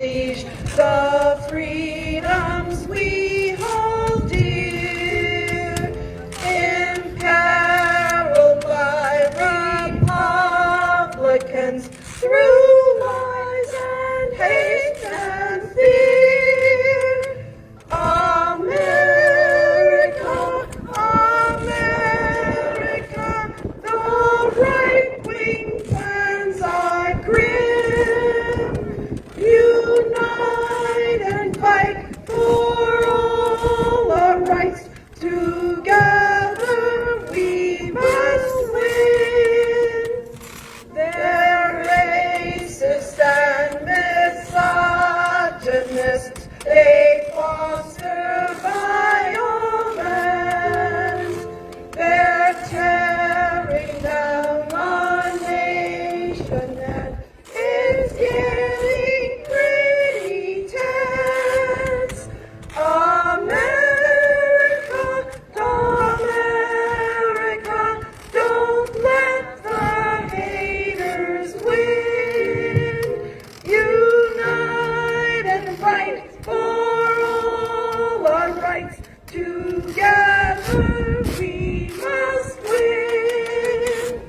The freedoms we hold dear, imperiled by Republicans through lies and hate and fear. America, America, the right-wing plans are grim. Unite and fight for all our rights. Together we must win. They're racist and misogynists. They foster violence. They're tearing down our nation, and it's getting pretty tense. America, America, don't let the haters win. Unite and fight for all our rights. Together we must win.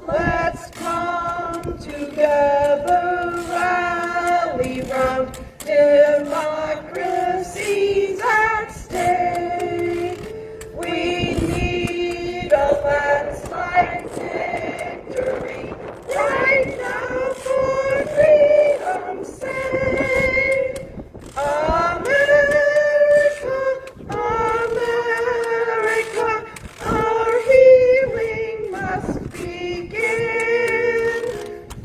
Let's come together, rally round. Democracy's at stake. We need a landslide victory right now for freedom's sake. America, America, our healing must begin.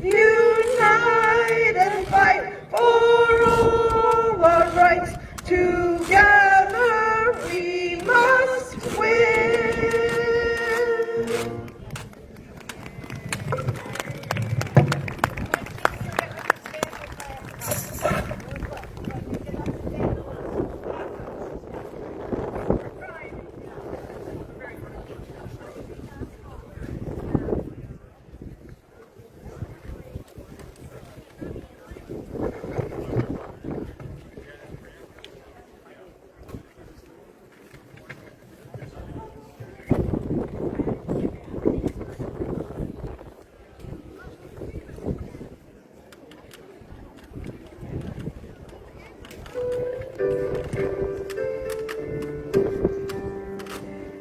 Unite and fight for all our rights. Together we must win.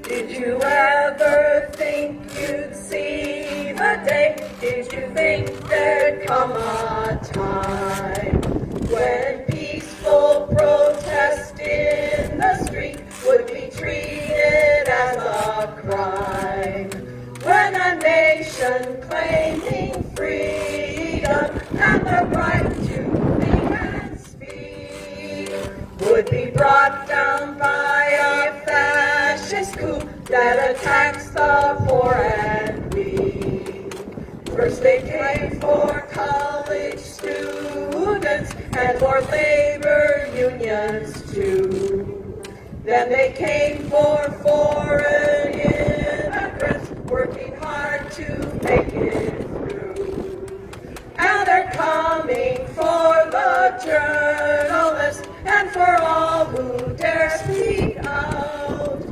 Did you ever think you'd see the day? Did you think there'd come a time when peaceful protest in the street would be treated as a crime? When a nation claiming freedom and the right to think and speak would be brought down by a fascist coup that attacks the poor and weak. First they came for college students and for labor unions too. Then they came for foreign immigrants working hard to make it through. Now they're coming for the journalists and for all who dare speak out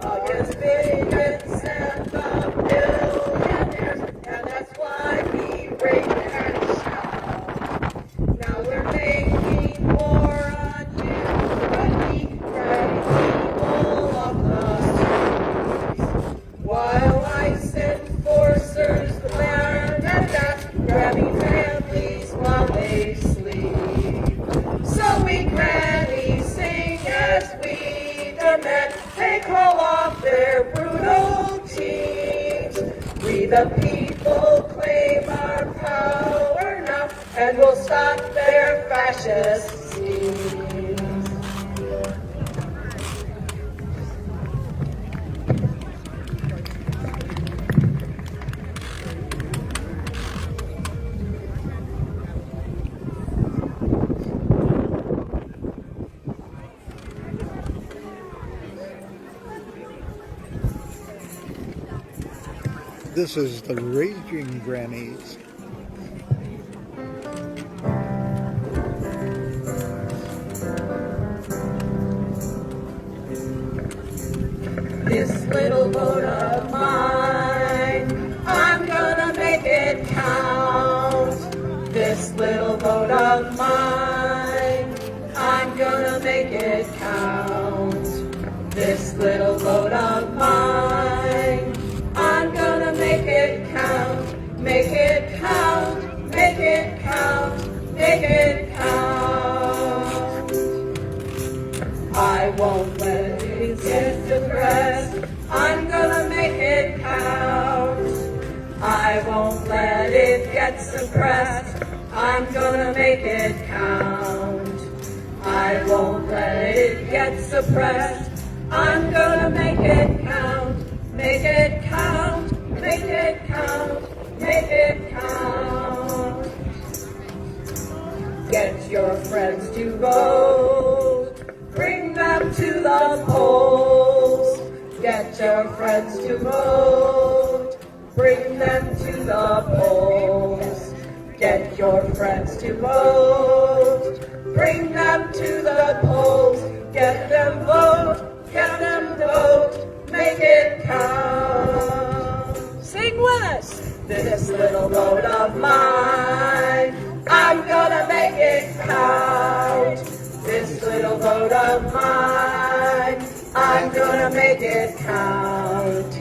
against bigots and the billionaires, and that's why we rage and shout. Now we're making war on tyranny, driving people off the streets, while ICE enforcers learn and that's grabbing families while they sleep. So we grannies sing as we demand they call off their brutal teams. We the people claim our power now, and we'll stop their fascist schemes. This is the Raging Grannies. vote of mine. I'm gonna make it count, make it count, make it count, make it count. I won't let it get depressed. I'm gonna make it count. I won't let it get suppressed. I'm gonna make it count. I won't let it get suppressed. I'm gonna make it count. Make it count. Make it count. Make it count. Get your friends to vote. Bring them to the polls. Get your friends to vote. Bring them to the polls. Get your friends to vote. Bring them to the polls. Get them vote. Get them vote. Make it count. Sing with us. This little vote of mine, I'm gonna make it count. This little vote of mine, I'm gonna make it count.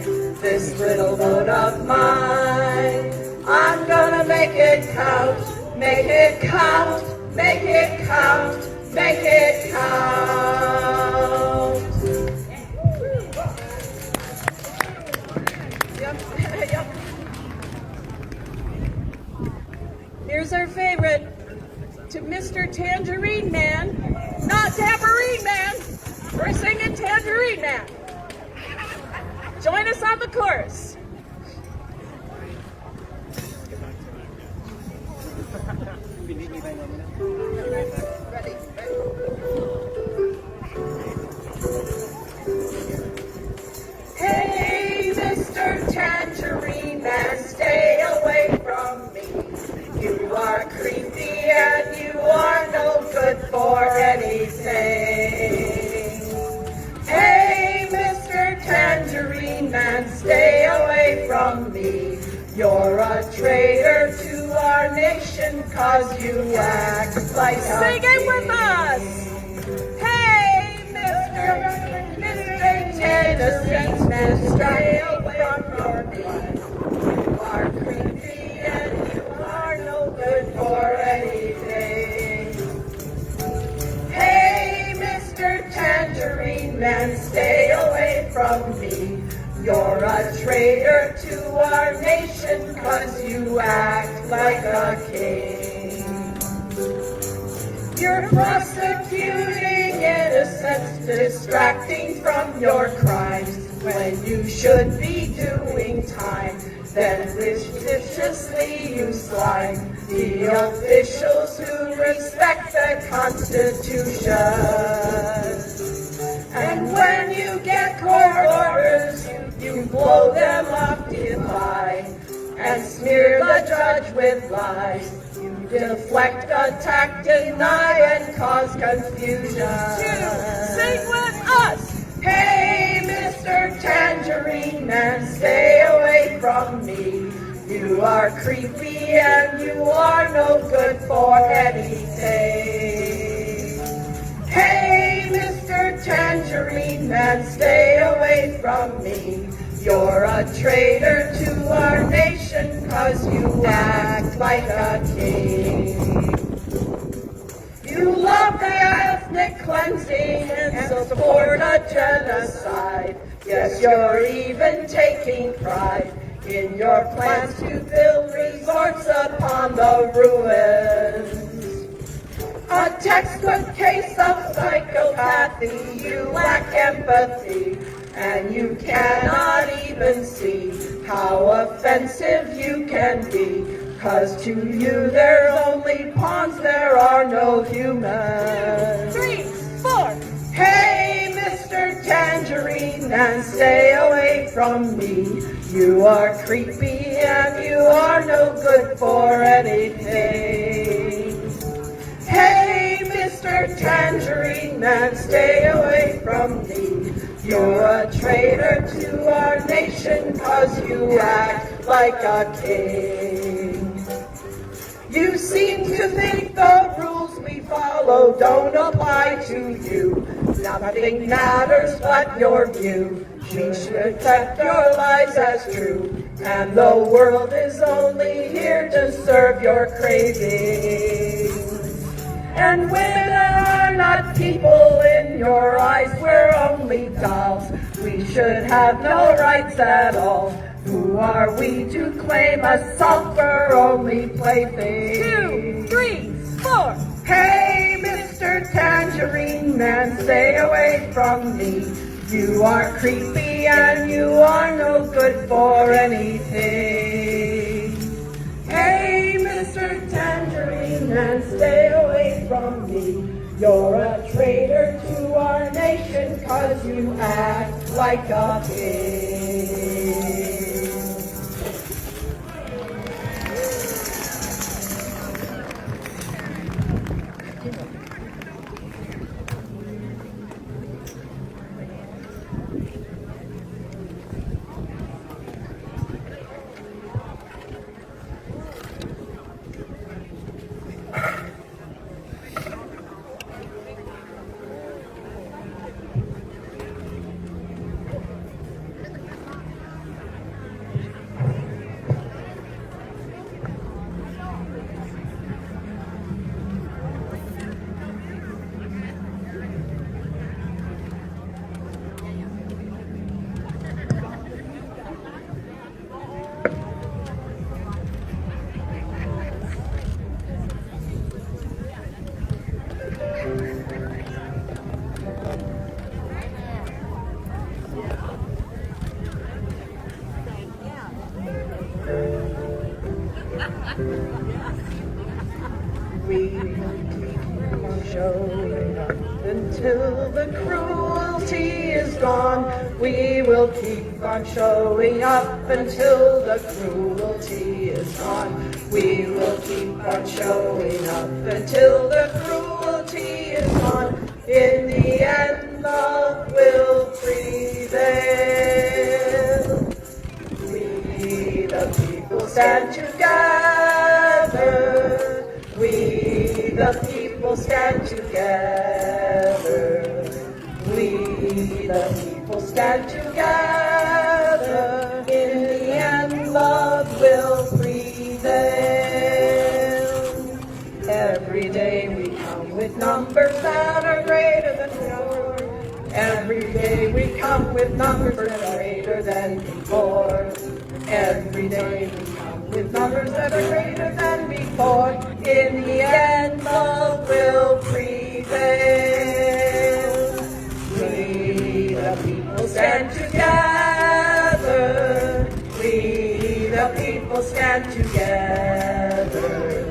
This little vote of mine, I'm gonna make it count. Make it count, make it count, make it count. Yep. Here's our favorite. To Mr. Tangerine Man, not Tambourine Man. We're singing Tangerine Man. Join us on the chorus. Ready. Hey, Mr. Tangerine Man, stay away from me. You are creepy and you are no good for anything. Hey, Mr. Tangerine Man, stay away from me. You're a traitor to our nation 'cause you act like a Sing it with us! Hey, Mr. Tangerine Man, stay away from me. You are creepy and you are no good for anything. Hey, Mr. Tangerine Man, stay away from me. You're a traitor to our nation 'cause you act like a king. You're prosecuting innocents, distracting from your crimes when you should be doing time. Then viciously you slime the officials who respect the Constitution. And when you get court orders, you blow them up July and smear the judge with lies. You deflect, attack, deny, and cause confusion. Sing with us! Hey, Mr. Tangerine Man, stay away from me. You are creepy and you are no good for anything. Hey, Mr. Tangerine Man, stay away from me. You're a traitor to our nation 'cause you act like a king. You love the ethnic cleansing and support a genocide. Yes, you're even taking pride in your plans to build resorts upon the ruins. A textbook case of psychopathy, you lack empathy, and you cannot even see how offensive you can be. 'Cause to you there's only pawns, there are no humans. 3, 4. Hey, Mr. Tangerine Man, stay away from me. You are creepy and you are no good for anything. Hey, Mr. Tangerine Man, stay away from me. You're a traitor to our nation 'cause you act like a king. You seem to think the rules we follow don't apply to you. Nothing matters but your view. We should accept your lies as true, and the world is only here to serve your cravings. And women are not people in your eyes, we're only dolls. We should have no rights at all. Who are we to claim assault? We're only playthings. 2, 3, 4. Hey, Mr. Tangerine Man, stay away from me. You are creepy and you are no good for anything. Hey, Mr. Tangerine Man, stay away from me. You're a traitor to our nation 'cause you act like a pig. We keep on showing up until the cruelty is gone. We will keep on showing up until the cruelty is gone. We will keep on showing up until the cruelty is gone. In the end, love will prevail. We, the people, stand together. We, the people, stand together. We, the people, stand together. In the end, love will prevail. Every day we come with numbers that are greater than before. Every day we come with numbers that are greater than before. Every day we come with numbers that are greater than before. In the end, love will prevail. We, the people, stand together. We, the people, stand together.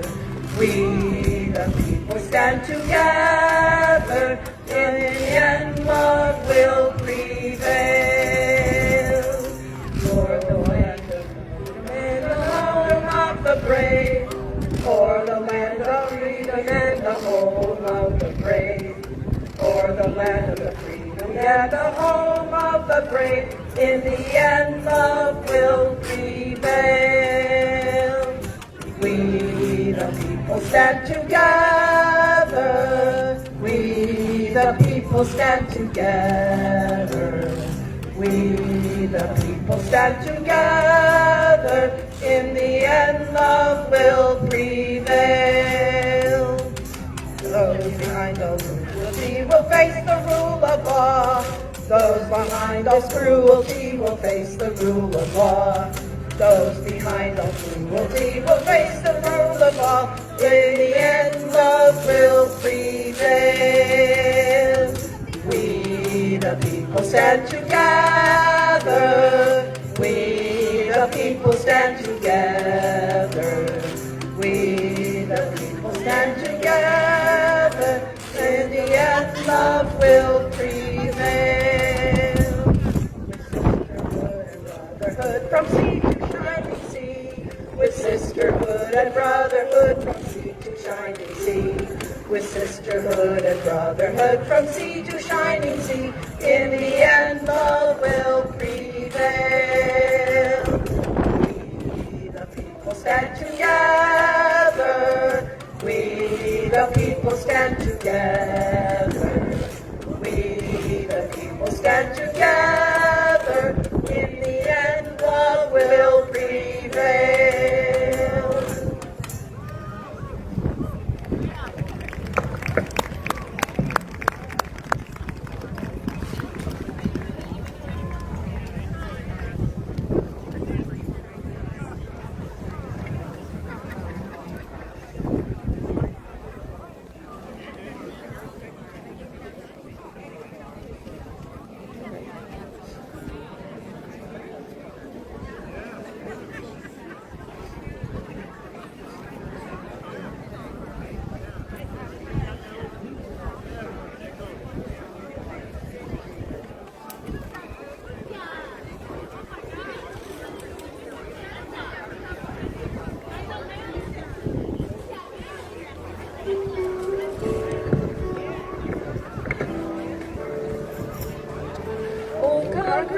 We, the people, stand together. In the end, love will prevail. For the land of the brave, for the land of freedom and the home of the brave, for the land of the freedom and the home of the brave. In the end, love will prevail. We, the people, stand together. We, the people, stand together. We, the people, stand together. In the end, love will prevail. Those behind us cruelty will face the rule of law. Those behind us cruelty will face the rule of law. Those behind us cruelty will face the rule of law. In the end, love will prevail. We, the people, stand together. We, the people, stand together. We, the people, stand together. In the end, love will prevail. With sisterhood and brotherhood from sea to shining sea. With sisterhood and brotherhood from sea to shining sea. In the end, love will prevail. We, the people, stand together. We, the people, stand together. We, the people, stand together.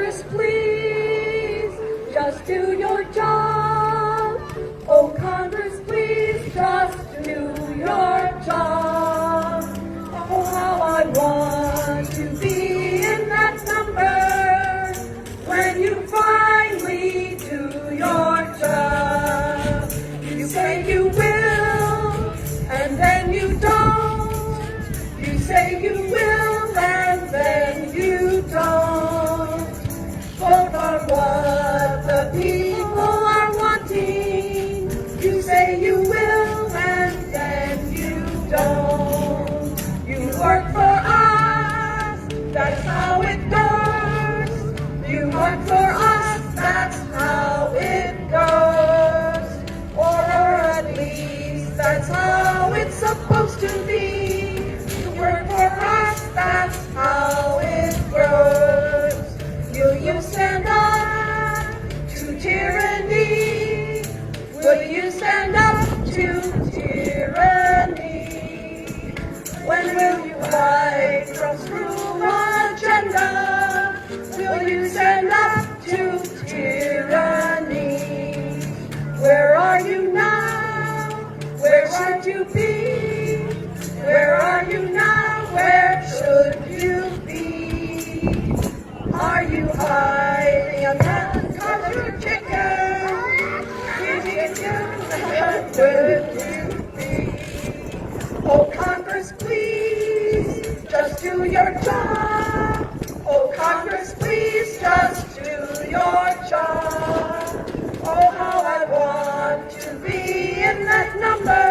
Congress, please, just do your job. Oh, Congress, please, just do your job. Oh, how I want to be in that number when you finally do your job. You say you will, and then you don't. You say you will, and then you don't. Both are what the people are wanting. You say you will, and then you don't. You work for us, that's how it goes. You work for us, that's how it goes. Or at least that's how it's supposed to be. You work for us, that's how it grows. Will you stand up to tyranny? Will you stand up to tyranny? When will you fight Trump's rule agenda? Will you stand up to tyranny? Where are you now? Where should you be? Where are you now? Where should you be? Are you hiding a colored chicken? Where would you be? Oh, Congress, please, just do your job. Oh, Congress, please, just do your job. Oh, how I want to be in that number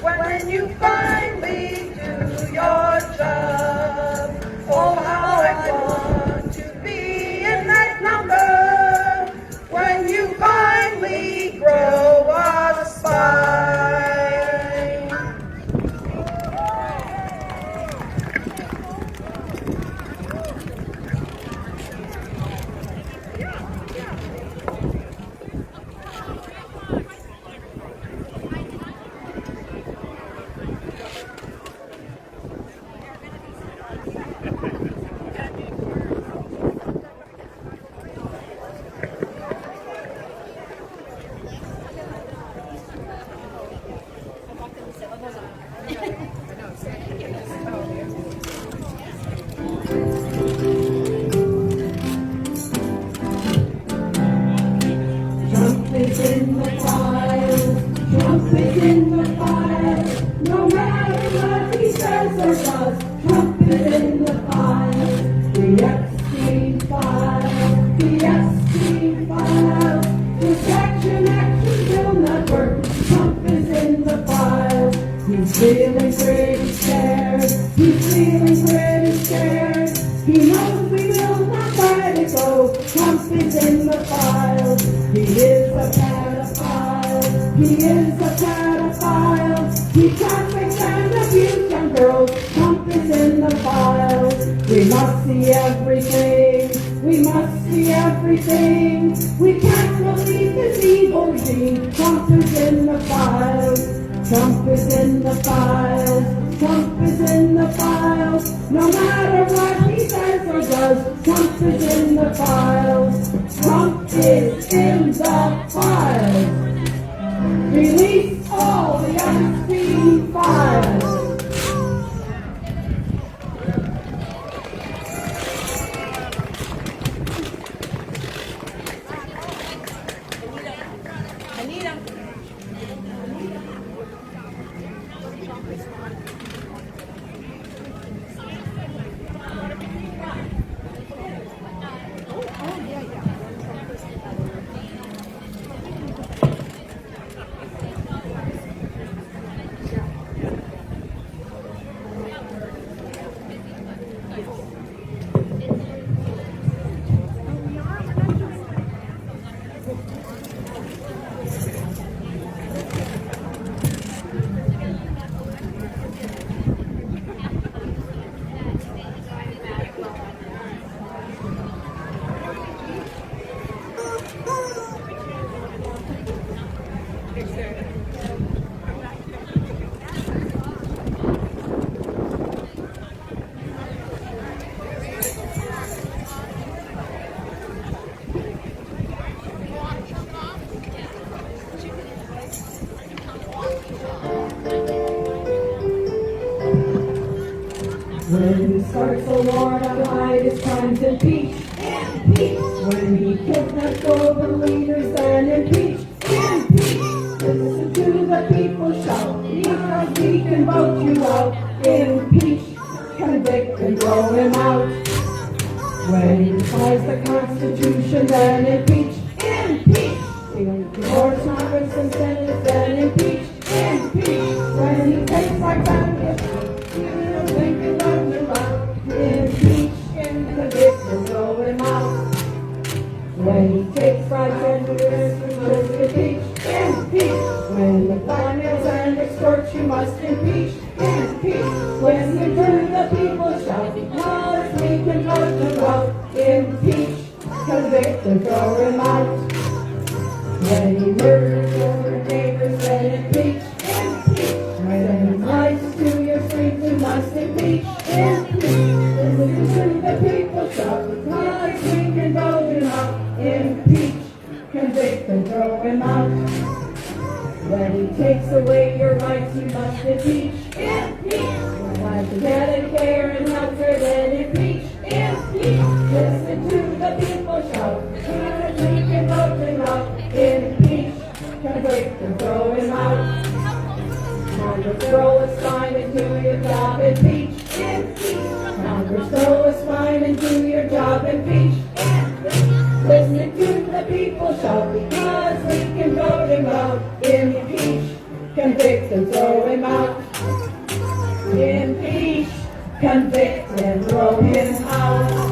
when you finally do your job. Oh, how I want to be in that number when you finally grow a spine. When he starts a war to hide his crimes, impeach. When he kidnaps global leaders, then impeach. Listen to the people shout, because we can vote you out. Impeach, convict, and throw him out. When he defies the Constitution, then impeach. When he ignores Congress and Senate, then impeach. When he takes our families, thinking of him out. Impeach, convict, and throw him out. When he takes bribes and impeach. When the blackmails and extorts, you must impeach. Listen to the people shout, because we can vote them out. Impeach, convict, and throw him out. When he murders your neighbors, then impeach. When he lies to your friends, you must impeach. Listen to the people shout, because we can vote him out. Impeach, convict, and throw him out. When he takes away your rights, you must impeach. Like the Medicare and healthcare, then impeach. Listen to the people shout, because we can vote him out. Impeach, convict, and throw him out. Congress, throw a spine and do your job. Impeach. Congress, throw a spine and do your job. Impeach. Listen to the people shout, because we can vote him out. Impeach, convict, and throw him out. Impeach, convict, and throw him out.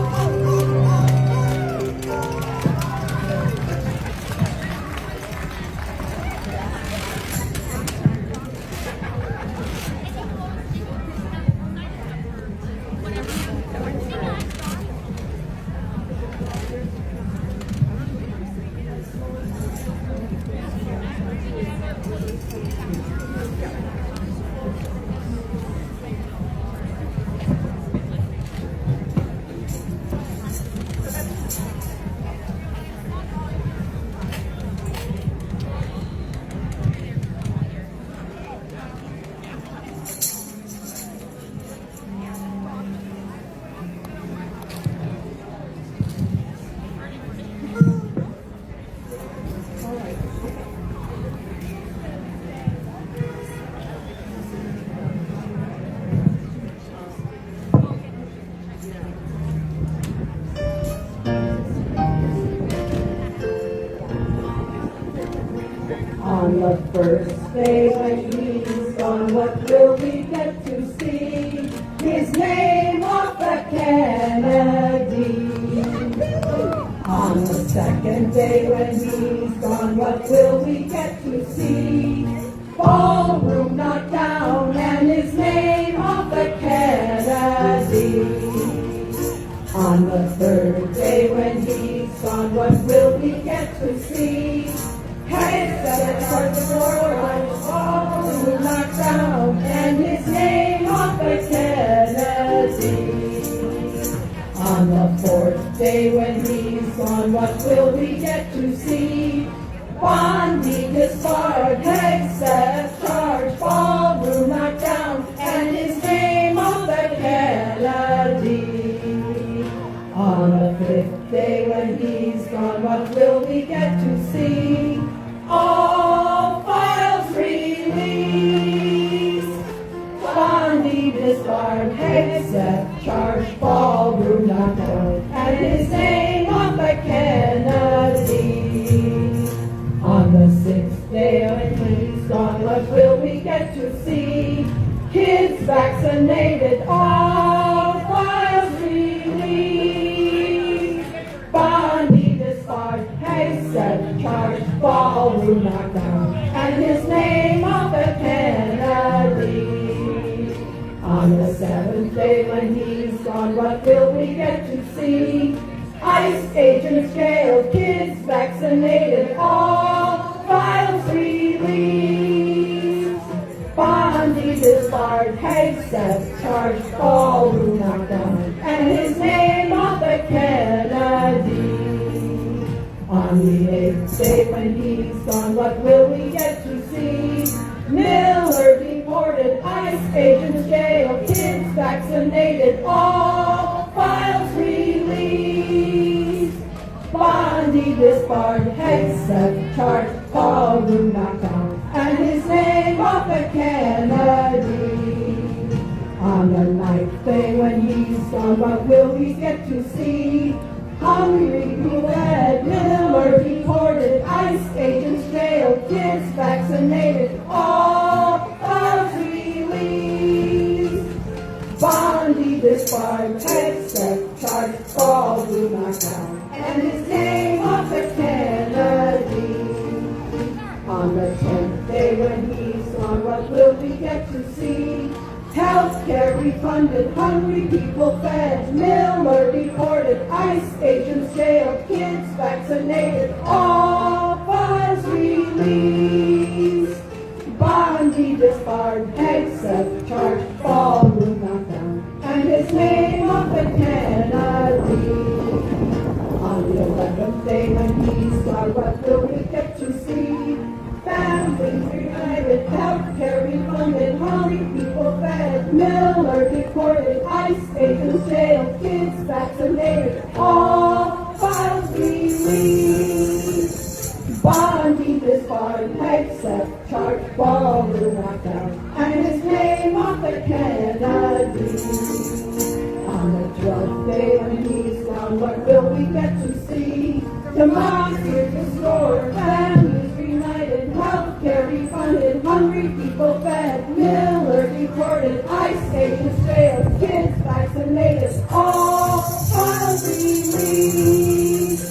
On the first day when he's gone, what will we get to see? His name off the Kennedy. On the second day when he's gone, what will we get to see? Ballroom knocked down and his name off the Kennedy. On the third day when he's gone, what will we get to see? Heads that are the Flores, ballroom knocked down and his name off the Kennedy. On the fourth day when he's gone, what will we get to see? Bondi disbarred, heads set charged, ballroom knocked down and his name off the Kennedy. On the fifth day when he's gone, what will we get to see? All files released. Bondi disbarred, heads set charged, ballroom knocked down and his name off the Kennedy. On the sixth day when he's gone, what will we get to see? Kids vaccinated, all files released. Bondi disbarred, heads set charged, ballroom knocked down and his name off the Kennedy. On the seventh day when he's gone, what will we get to see? ICE agents jailed, kids vaccinated, all files released. Bondi disbarred, heads set charged, ballroom knocked down and his name off the Kennedy. On the eighth day when he's gone, what will we get to see? Miller deported, ICE agents jailed, kids vaccinated. vaccinated, all files released. Bondi disbarred, Hegseth charged, ballroom knocked down, and his name off the Kennedy. On the ninth day when he's gone, what will we get to see? Hungry, bled, Miller deported, ICE agents jailed, kids vaccinated, all files released. Bondi disbarred, Hegseth charged, ballroom knocked down, and his name off the Kennedy. On the 10th day when he's gone, what will we get to see? Healthcare refunded, hungry people fed, Miller deported, ICE agents jailed, kids vaccinated, all files released. Bondi disbarred, Hegseth charged, ballroom knocked down, and his name off the Kennedy. On the 11th day when he's gone, what will we get to see? Families reunited, healthcare refunded, hungry people fed, Miller deported, ICE agents jailed, kids vaccinated, all files released. Bondi disbarred, Hegseth charged, ballroom knocked down, and his name off the Kennedy. On the 12th day when he's gone, what will we get to see? Democracy restored, families reunited, healthcare refunded, hungry people fed, Miller deported, ICE agents jailed, kids vaccinated, all files released.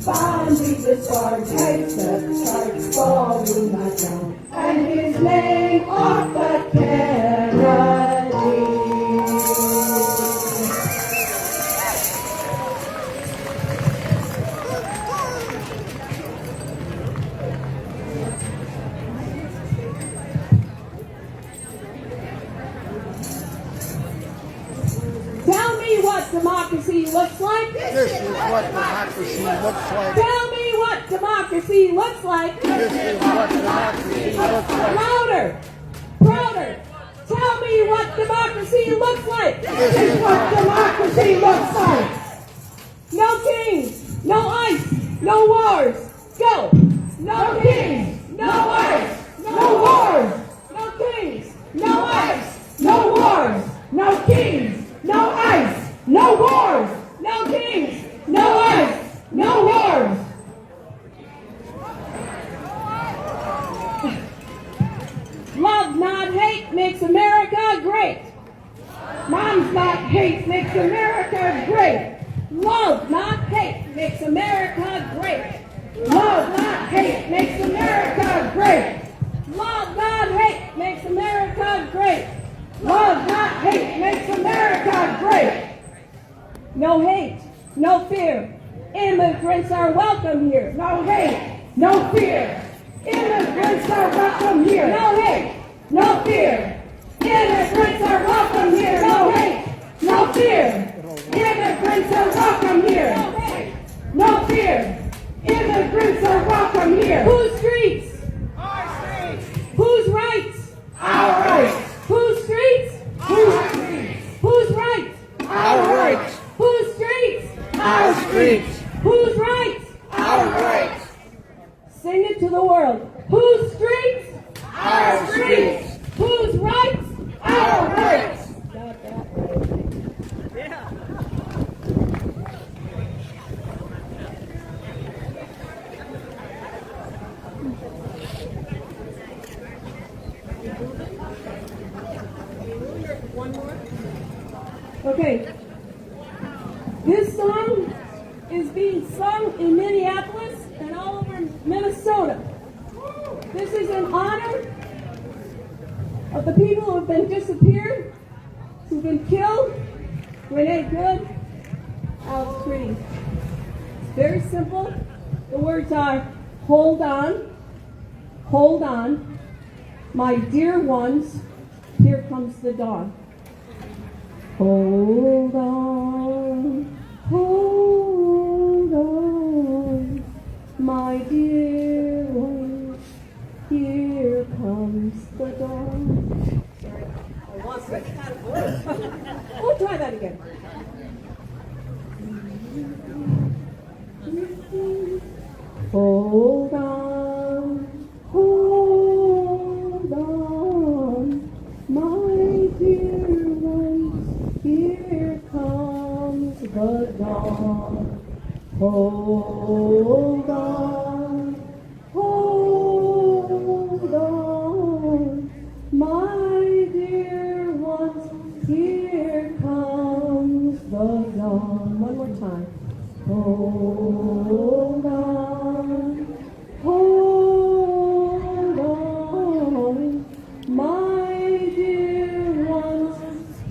Bondi disbarred, Hegseth charged, ballroom knocked down, and his name off the Kennedy. Tell me what democracy looks like. This is what democracy looks like. Tell me what democracy looks like. This is what democracy looks like. Louder, prouder. Tell me what democracy looks like. This is what democracy looks like. No kings, no ICE, no wars. Go. No kings, no ICE, no wars. No kings, no ICE, no wars. No kings, no ICE, no wars. No kings, no ICE, no wars. Love, not hate, makes America great. Mom's not hate, makes America great. Love, not hate, makes America great. Love, not hate, makes America great. Love, not hate, makes America great. Love, not hate, makes America great. No hate, no fear. Immigrants are welcome here. No hate, no fear. Immigrants are welcome here. No hate, no fear. Immigrants are welcome here. No hate, no fear. Immigrants are welcome here. No hate, no fear. Immigrants are welcome here. Whose streets? Our streets. Whose rights? Our rights. Whose streets? Whose streets. Whose rights? Our rights. Whose streets? Our streets. Whose rights? Our rights. Sing it to the world. Whose streets? Our streets. Whose rights? Our rights. Got that right. Okay. This song is being sung in Minneapolis and all over Minnesota. This is in honor of the people who have been disappeared, who've been killed. Renee Good, Alex Pretty. It's very simple. The words are, hold on, my dear ones, here comes the dawn. Hold on, my dear ones, here comes the dawn. Sorry, I lost my voice. that again. Hold on, my dear ones, here comes the dawn. Hold on, my dear ones, here comes the dawn. One more time. Hold on, my dear ones,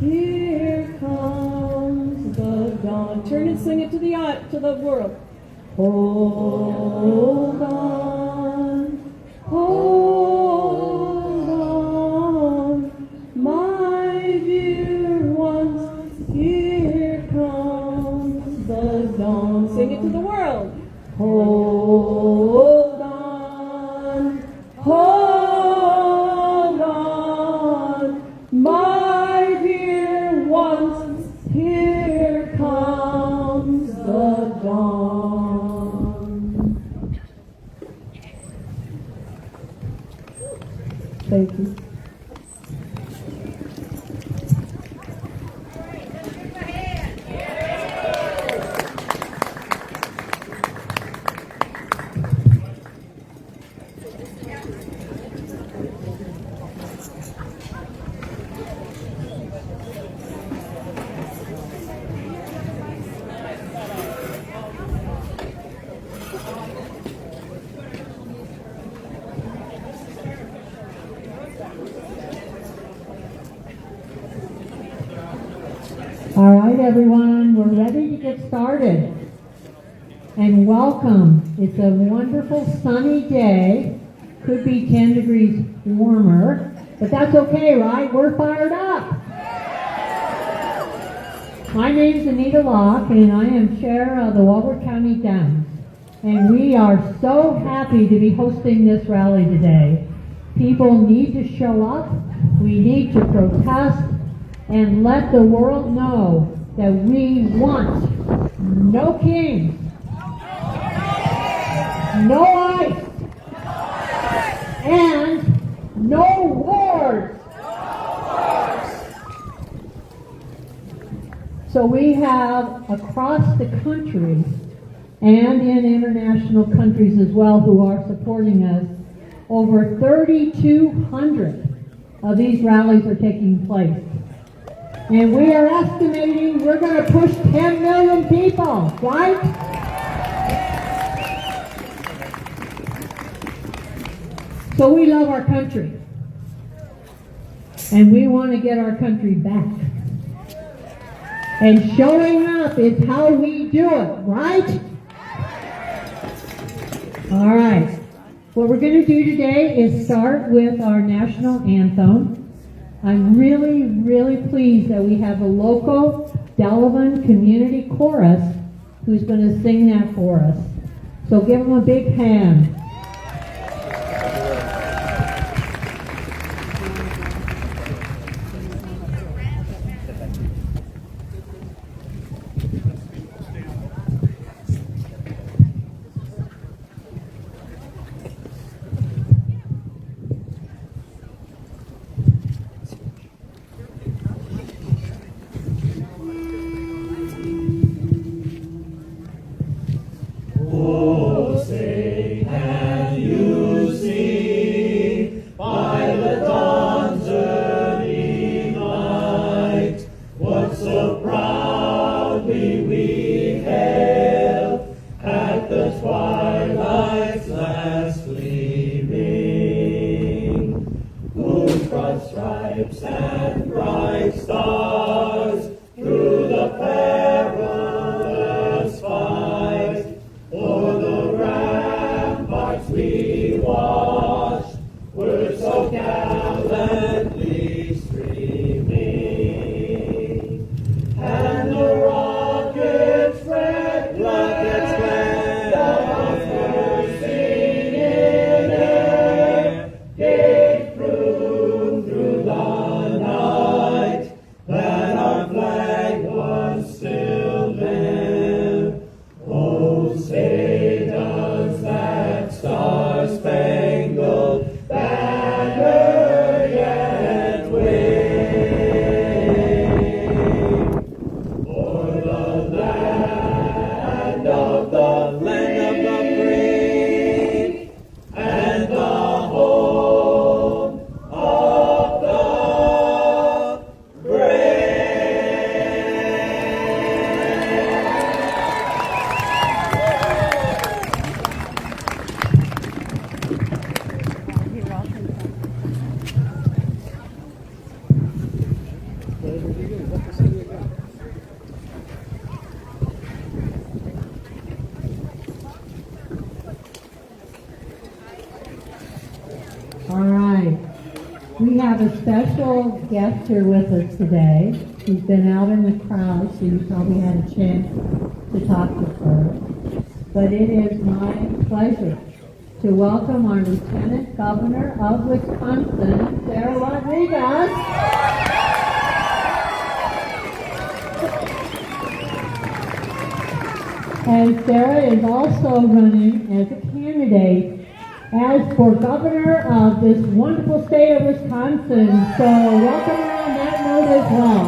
here comes the dawn. Turn and sing it to the world. Hold on, my dear ones, here comes the dawn. Sing it to the world. Hold on, my dear ones, here comes the dawn. Thank you. All right, everyone, we're ready to get started. And welcome. It's a wonderful sunny day. Could be 10 degrees warmer, but that's okay, right? We're fired up. My name is Anita Locke, and I am chair of the Walworth County Downs. And we are so happy to be hosting this rally today. People need to show up. We need to protest and let the world know that we want no kings, no ice, and no wars. So we have across the country and in international countries as well who are supporting us, over 3,200 of these rallies are taking place. And we are estimating we're going to push 10 million people, right? So we love our country. And we want to get our country back. And showing up is how we do it, right? All right. What we're going to do today is start with our national anthem. I'm really, really pleased that we have a local Delavan community chorus who's going to sing that for us. So give them a big hand. Through the night, let our flag All right. We have a special guest here with us today. She's been out in the crowd, so you probably had a chance to talk to her. But it is my pleasure to welcome our Lieutenant Governor of Wisconsin, Sara Rodriquez. And Sara is also running as a candidate as for governor of this wonderful state of Wisconsin. So welcome her on that note as well.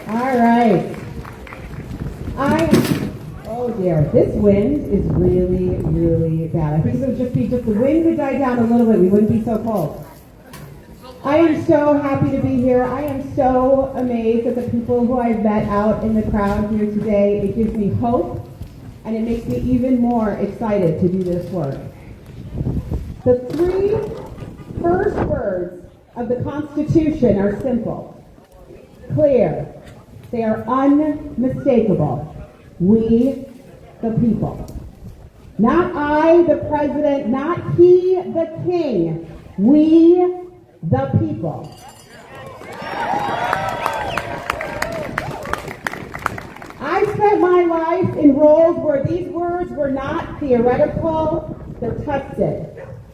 All right. Oh dear, this wind is really, really bad. I think it would just the wind would die down a little bit. We wouldn't be so cold. I am so happy to be here. I am so amazed at the people who I've met out in the crowd here today. It gives me hope, and it makes me even more excited to do this work. The three first words of the Constitution are simple, clear. They are unmistakable. We, the people. Not I, the president, not he, the king. We, the people. I spent my life in roles where these words were not theoretical, they're tested.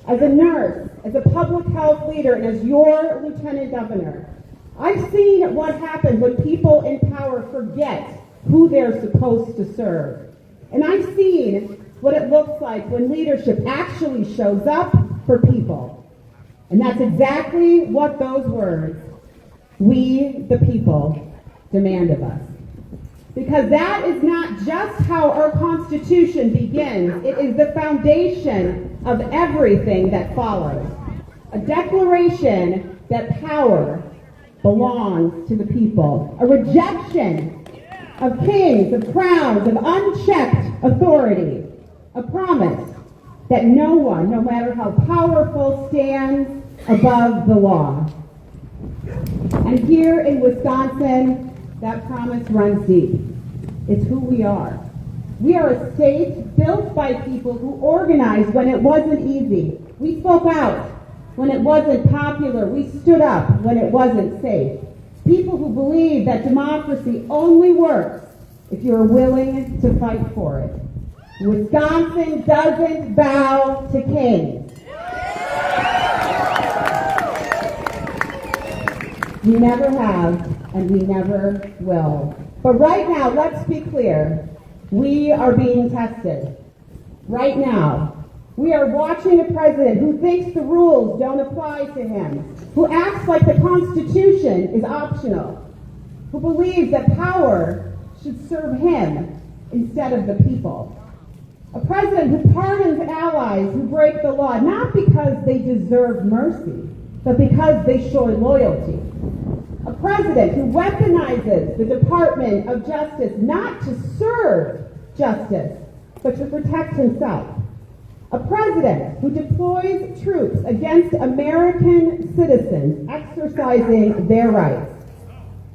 As a nurse, as a public health leader, and as your lieutenant governor, I've seen what happens when people in power forget who they're supposed to serve. And I've seen what it looks like when leadership actually shows up for people. And that's exactly what those words, we the people, demand of us. Because that is not just how our Constitution begins, it is the foundation of everything that follows. A declaration that power belongs to the people. A rejection of kings, of crowns, of unchecked authority. A promise that no one, no matter how powerful, stands above the law. And here in Wisconsin, that promise runs deep. It's who we are. We are a state built by people who organized when it wasn't easy. We spoke out when it wasn't popular. We stood up when it wasn't safe. People who believe that democracy only works if you're willing to fight for it. Wisconsin doesn't bow to kings. We never have, and we never will. But right now, let's be clear. We are being tested. Right now. We are watching a president who thinks the rules don't apply to him, who acts like the Constitution is optional, who believes that power should serve him instead of the people. A president who pardons allies who break the law, not because they deserve mercy, but because they show loyalty. A president who weaponizes the Department of Justice not to serve justice, but to protect himself. A president who deploys troops against American citizens exercising their rights.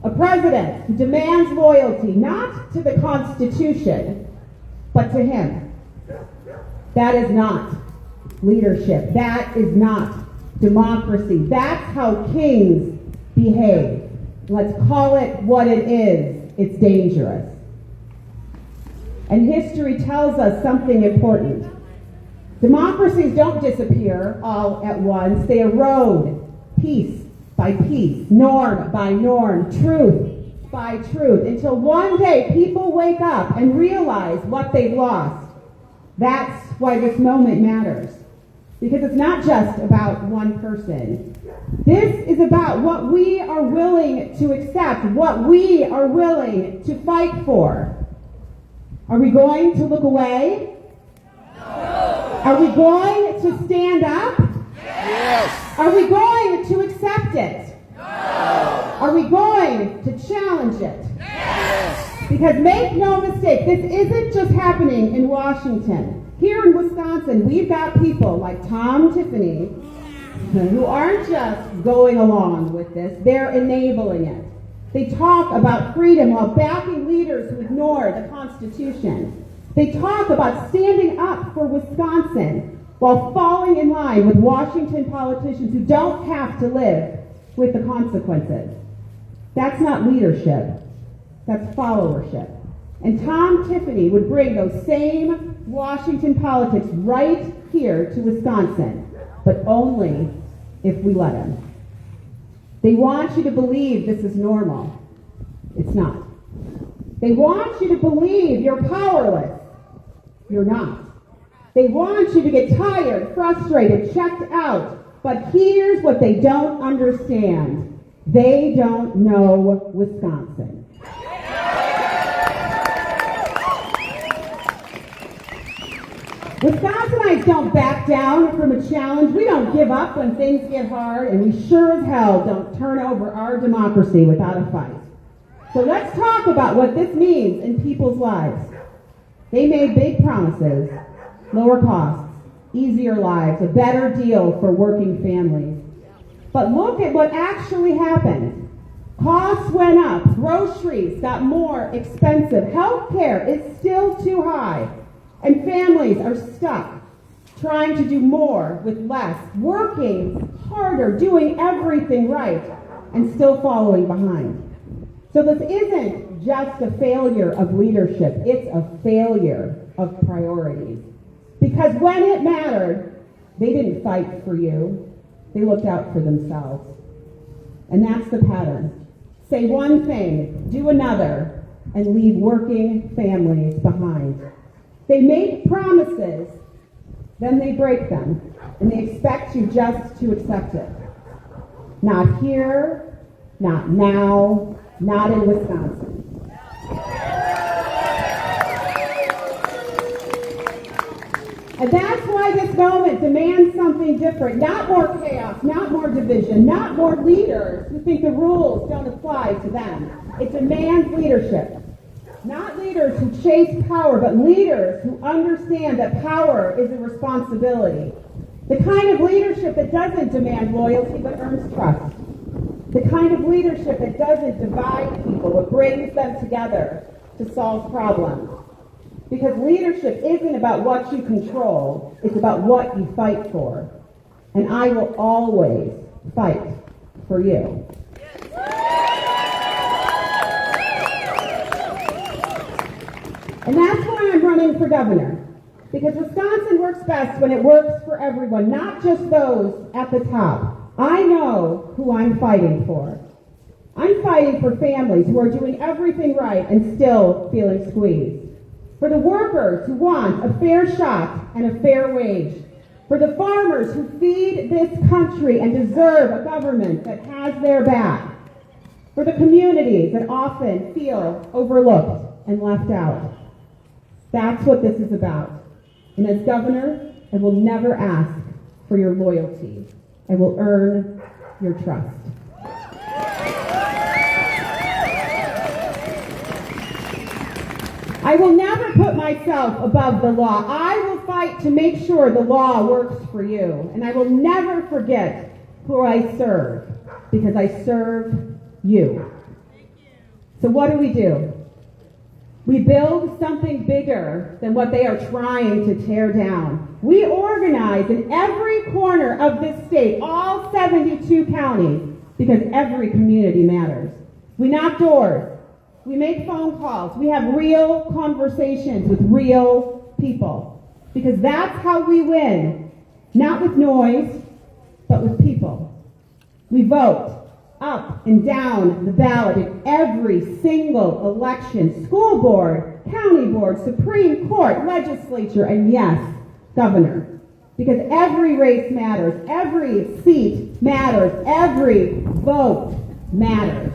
A president who demands loyalty not to the Constitution, but to him. That is not leadership. That is not democracy. That's how kings behave. Let's call it what it is. It's dangerous. And history tells us something important. Democracies don't disappear all at once. They erode piece by piece, norm by norm, truth by truth, until one day people wake up and realize what they've lost. That's why this moment matters. Because it's not just about one person. This is about what we are willing to accept, what we are willing to fight for. Are we going to look away? No. Are we going to stand up? Yes. Are we going to accept it? No. Are we going to challenge it? Yes. Because make no mistake, this isn't just happening in Washington. Here in Wisconsin, we've got people like Tom Tiffany, who aren't just going along with this, they're enabling it. They talk about freedom while backing leaders who ignore the Constitution. They talk about standing up for Wisconsin while falling in line with Washington politicians who don't have to live with the consequences. That's not leadership. That's followership. And Tom Tiffany would bring those same Washington politics right here to Wisconsin, but only if we let him. They want you to believe this is normal. It's not. They want you to believe you're powerless. You're not. They want you to get tired, frustrated, checked out. But here's what they don't understand. They don't know Wisconsin. Wisconsinites don't back down from a challenge. We don't give up when things get hard, and we sure as hell don't turn over our democracy without a fight. So let's talk about what this means in people's lives. They made big promises: lower costs, easier lives, a better deal for working families. But look at what actually happened. Costs went up, groceries got more expensive, healthcare is still too high, and families are stuck trying to do more with less, working harder, doing everything right, and still following behind. So this isn't just a failure of leadership, it's a failure of priorities. Because when it mattered, they didn't fight for you, they looked out for themselves. And that's the pattern. Say one thing, do another, and leave working families behind. They make promises, then they break them, and they expect you just to accept it. Not here, not now, not in Wisconsin. And that's why this moment demands something different. Not more chaos, not more division, not more leaders who think the rules don't apply to them. It demands leadership. Not leaders who chase power, but leaders who understand that power is a responsibility. The kind of leadership that doesn't demand loyalty, but earns trust. The kind of leadership that doesn't divide people, but brings them together to solve problems. Because leadership isn't about what you control, it's about what you fight for. And I will always fight for you. And that's why I'm running for governor. Because Wisconsin works best when it works for everyone, not just those at the top. I know who I'm fighting for. I'm fighting for families who are doing everything right and still feeling squeezed. For the workers who want a fair shot and a fair wage. For the farmers who feed this country and deserve a government that has their back. For the communities that often feel overlooked and left out. That's what this is about. And as governor, I will never ask for your loyalty. I will earn your trust. I will never put myself above the law. I will fight to make sure the law works for you. And I will never forget who I serve, because I serve you. So what do? We build something bigger than what they are trying to tear down. We organize in every corner of this state, all 72 counties, because every community matters. We knock doors. We make phone calls. We have real conversations with real people. Because that's how we win. Not with noise, but with people. We vote up and down the ballot in every single election. School board, county board, Supreme Court, legislature, and yes, governor. Because every race matters. Every seat matters. Every vote matters.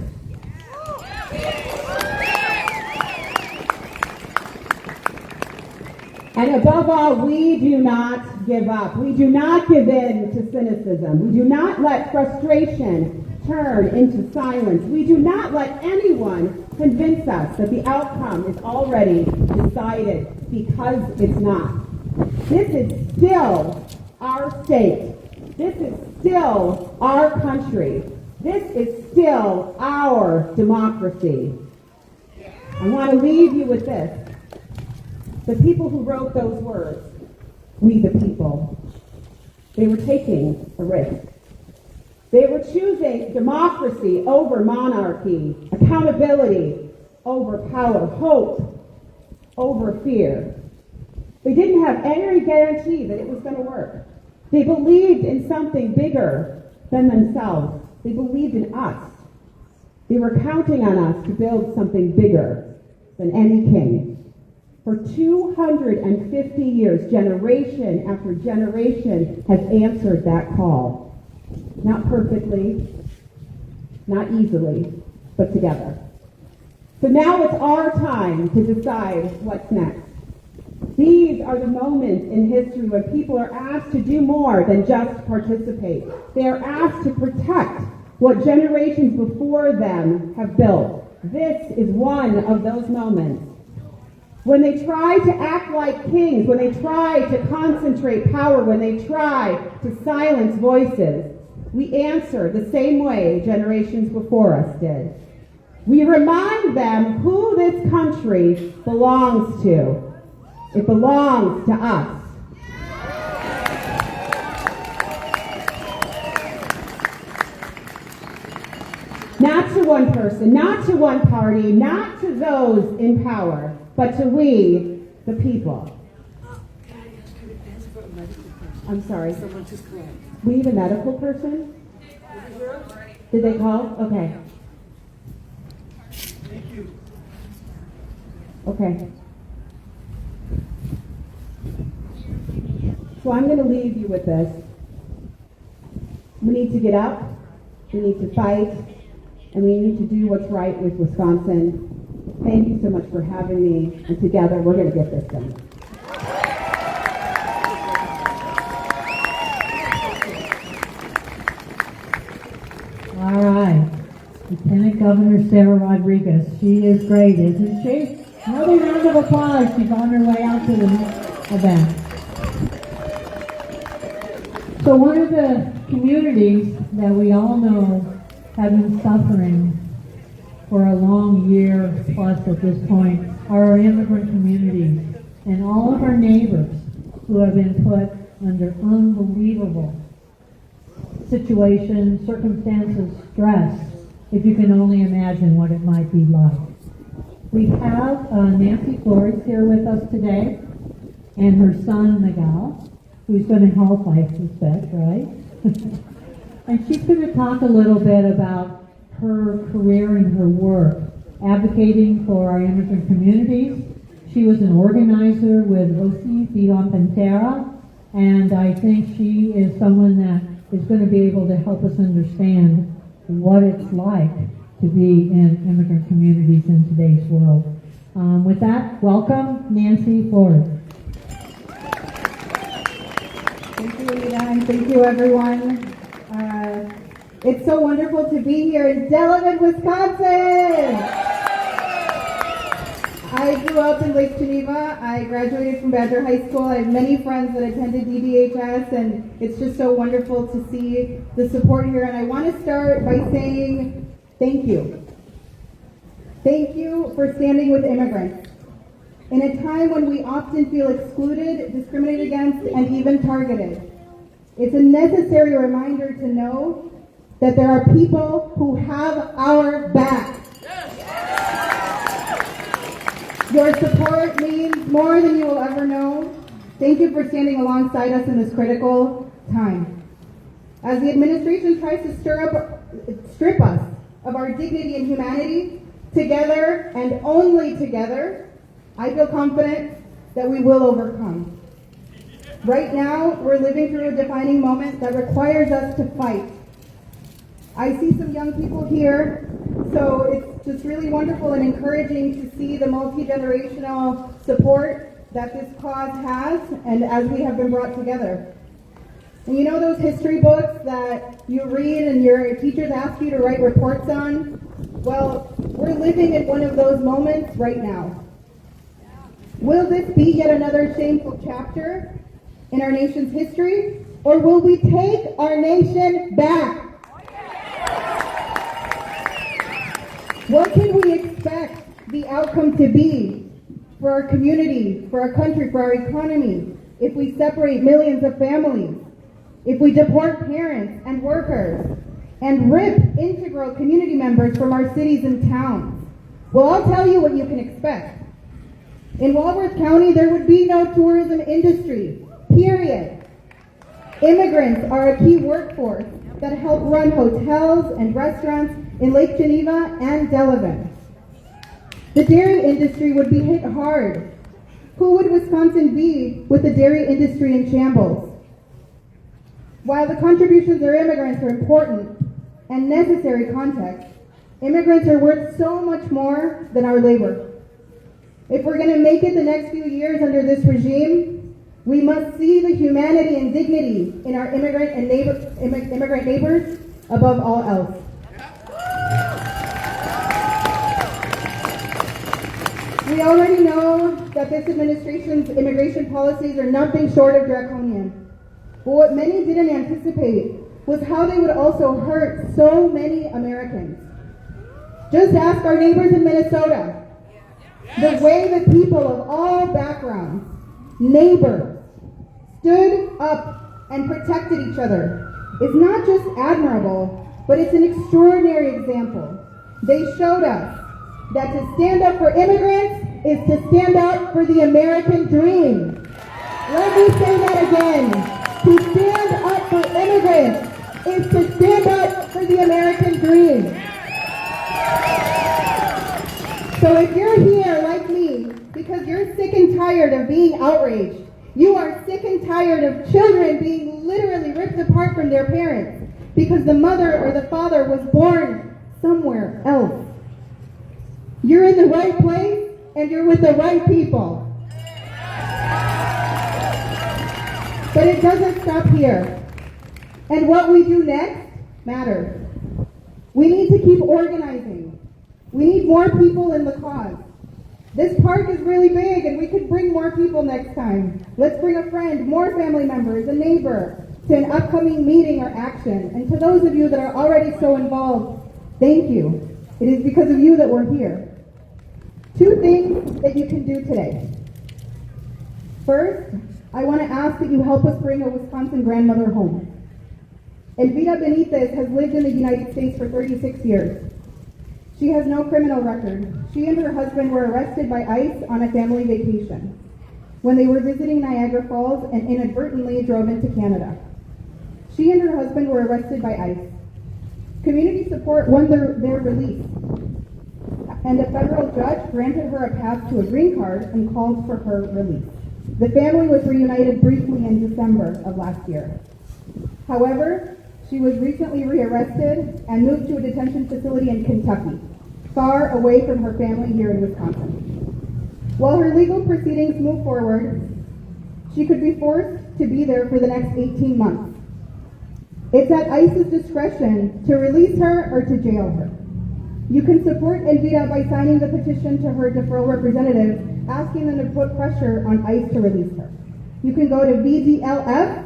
And above all, we do not give up. We do not give in to cynicism. We do not let frustration turn into silence. We do not let anyone convince us that the outcome is already decided, because it's not. This is still our state. This is still our country. This is still our democracy. I want to leave you with this. The people who wrote those words, we the people, they were taking a risk. They were choosing democracy over monarchy, accountability over power, hope over fear. They didn't have any guarantee that it was going to work. They believed in something bigger than themselves. They believed in us. They were counting on us to build something bigger than any king. For 250 years, generation after generation has answered that call. Not perfectly, not easily, but together. So now it's our time to decide what's next. These are the moments in history when people are asked to do more than just participate. They are asked to protect what generations before them have built. This is one of those moments. When they try to act like kings, when they try to concentrate power, when they try to silence voices, we answer the same way generations before us did. We remind them who this country belongs to. It belongs to us. Not to one person, not to one party, not to those in power, but to we, the people. I'm sorry. Someone just called. We the medical person? Did they call? Okay. Thank you. Okay. So I'm going to leave you with this. We need to get up, we need to fight, and we need to do what's right with Wisconsin. Thank you so much for having me, and together we're going to get this done. All right. Lieutenant Governor Sara Rodriquez. She is great, isn't she? Another round of applause. She's on her way out to the event. So one of the communities that we all know have been suffering for a long year plus at this point are our immigrant communities and all of our neighbors who have been put under unbelievable situations, circumstances, stress, if you can only imagine what it might be like. We have Nancy Flores here with us today and her son Miguel, who's going to help, I suspect, right? And she's going to talk a little bit about her career and her work, advocating for our immigrant communities. She was an organizer with Rosi Pantera, and I think she is someone that is going to be able to help us understand what it's like to be in immigrant communities in today's world. With that, welcome Nancy Flores. Thank you, Anita, and thank you, everyone. It's so wonderful to be here in Delavan, Wisconsin. I grew up in Lake Geneva. I graduated from Badger High School. I have many friends that attended DDHS, and it's just so wonderful to see the support here. And I want to start by saying thank you. Thank you for standing with immigrants. In a time when we often feel excluded, discriminated against, and even targeted, it's a necessary reminder to know that there are people who have our back. Your support means more than you will ever know. Thank you for standing alongside us in this critical time. As the administration tries to strip us of our dignity and humanity, together and only together, I feel confident that we will overcome. Right now, we're living through a defining moment that requires us to fight. I see some young people here, so it's just really wonderful and encouraging to see the multi-generational support that this cause has, and as we have been brought together. And you know those history books that you read and your teachers ask you to write reports on? Well, we're living in one of those moments right now. Will this be yet another shameful chapter in our nation's history? Or will we take our nation back? What can we expect the outcome to be for our community, for our country, for our economy, if we separate millions of families, if we deport parents and workers, and rip integral community members from our cities and towns? Well, I'll tell you what you can expect. In Walworth County, there would be no tourism industry, period. Immigrants are a key workforce that help run hotels and restaurants in Lake Geneva and Delavan. The dairy industry would be hit hard. Who would Wisconsin be with the dairy industry in shambles? While the contributions of immigrants are important and necessary context, immigrants are worth so much more than our labor. If we're going to make it the next few years under this regime, we must see the humanity and dignity in our immigrant neighbors above all else. We already know that this administration's immigration policies are nothing short of draconian. But what many didn't anticipate was how they would also hurt so many Americans. Just ask our neighbors in Minnesota. The way the people of all backgrounds, neighbors, stood up and protected each other is not just admirable, but it's an extraordinary example. They showed us that to stand up for immigrants is to stand up for the American dream. Let me say that again. To stand up for immigrants is to stand up for the American dream. So if you're here like me because you're sick and tired of being outraged, you are sick and tired of children being literally ripped apart from their parents because the mother or the father was born somewhere else, you're in the right place and you're with the right people. But it doesn't stop here. And what we do next matters. We need to keep organizing. We need more people in the cause. This park is really big and we could bring more people next time. Let's bring a friend, more family members, a neighbor to an upcoming meeting or action. And to those of you that are already so involved, thank you. It is because of you that we're here. 2 things that you can do today. First, I want to ask that you help us bring a Wisconsin grandmother home. Elvira Benitez has lived in the United States for 36 years. She has no criminal record. She and her husband were arrested by ICE on a family vacation when they were visiting Niagara Falls and inadvertently drove into Canada. She and her husband were arrested by ICE. Community support won their release, and a federal judge granted her a path to a green card and called for her release. The family was reunited briefly in December of last year. However, she was recently rearrested and moved to a detention facility in Kentucky, far away from her family here in Wisconsin. While her legal proceedings move forward, she could be forced to be there for the next 18 months. It's at ICE's discretion to release her or to jail her. You can support Elvira by signing the petition to her deferral representative, asking them to put pressure on ICE to release her. You can go to vdlf.org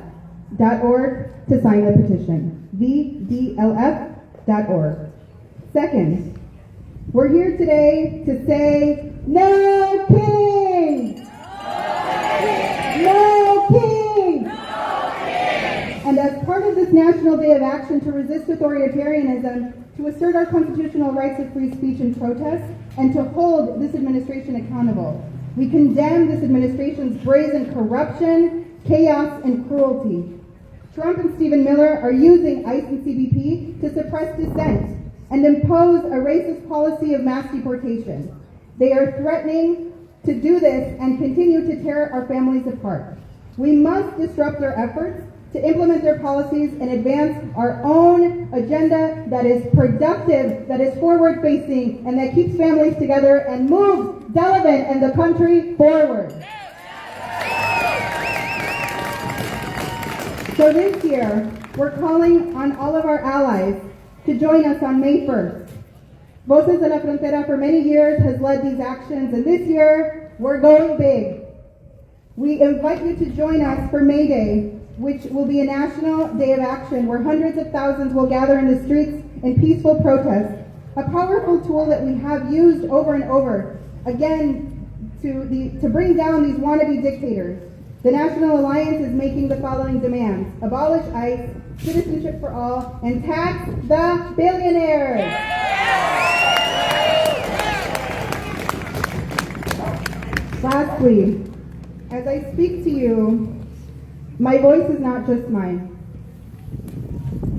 to sign the petition. vdlf.org. Second, we're here today to say, no king! No king! And as part of this National Day of Action to resist authoritarianism, to assert our constitutional rights of free speech and protest, and to hold this administration accountable, we condemn this administration's brazen corruption, chaos, and cruelty. Trump and Stephen Miller are using ICE and CBP to suppress dissent and impose a racist policy of mass deportation. They are threatening to do this and continue to tear our families apart. We must disrupt their efforts to implement their policies and advance our own agenda that is productive, that is forward-facing, and that keeps families together and moves Delavan and the country forward. So this year, we're calling on all of our allies to join us on May 1st. Voces de la Frontera for many years has led these actions, and this year, we're going big. We invite you to join us for May Day which will be a national day of action where hundreds of thousands will gather in the streets in peaceful protest. A powerful tool that we have used over and over, again, to bring down these wannabe dictators. The National Alliance is making the following demands: abolish ICE, citizenship for all, and tax the billionaires. Lastly, as I speak to you, my voice is not just mine.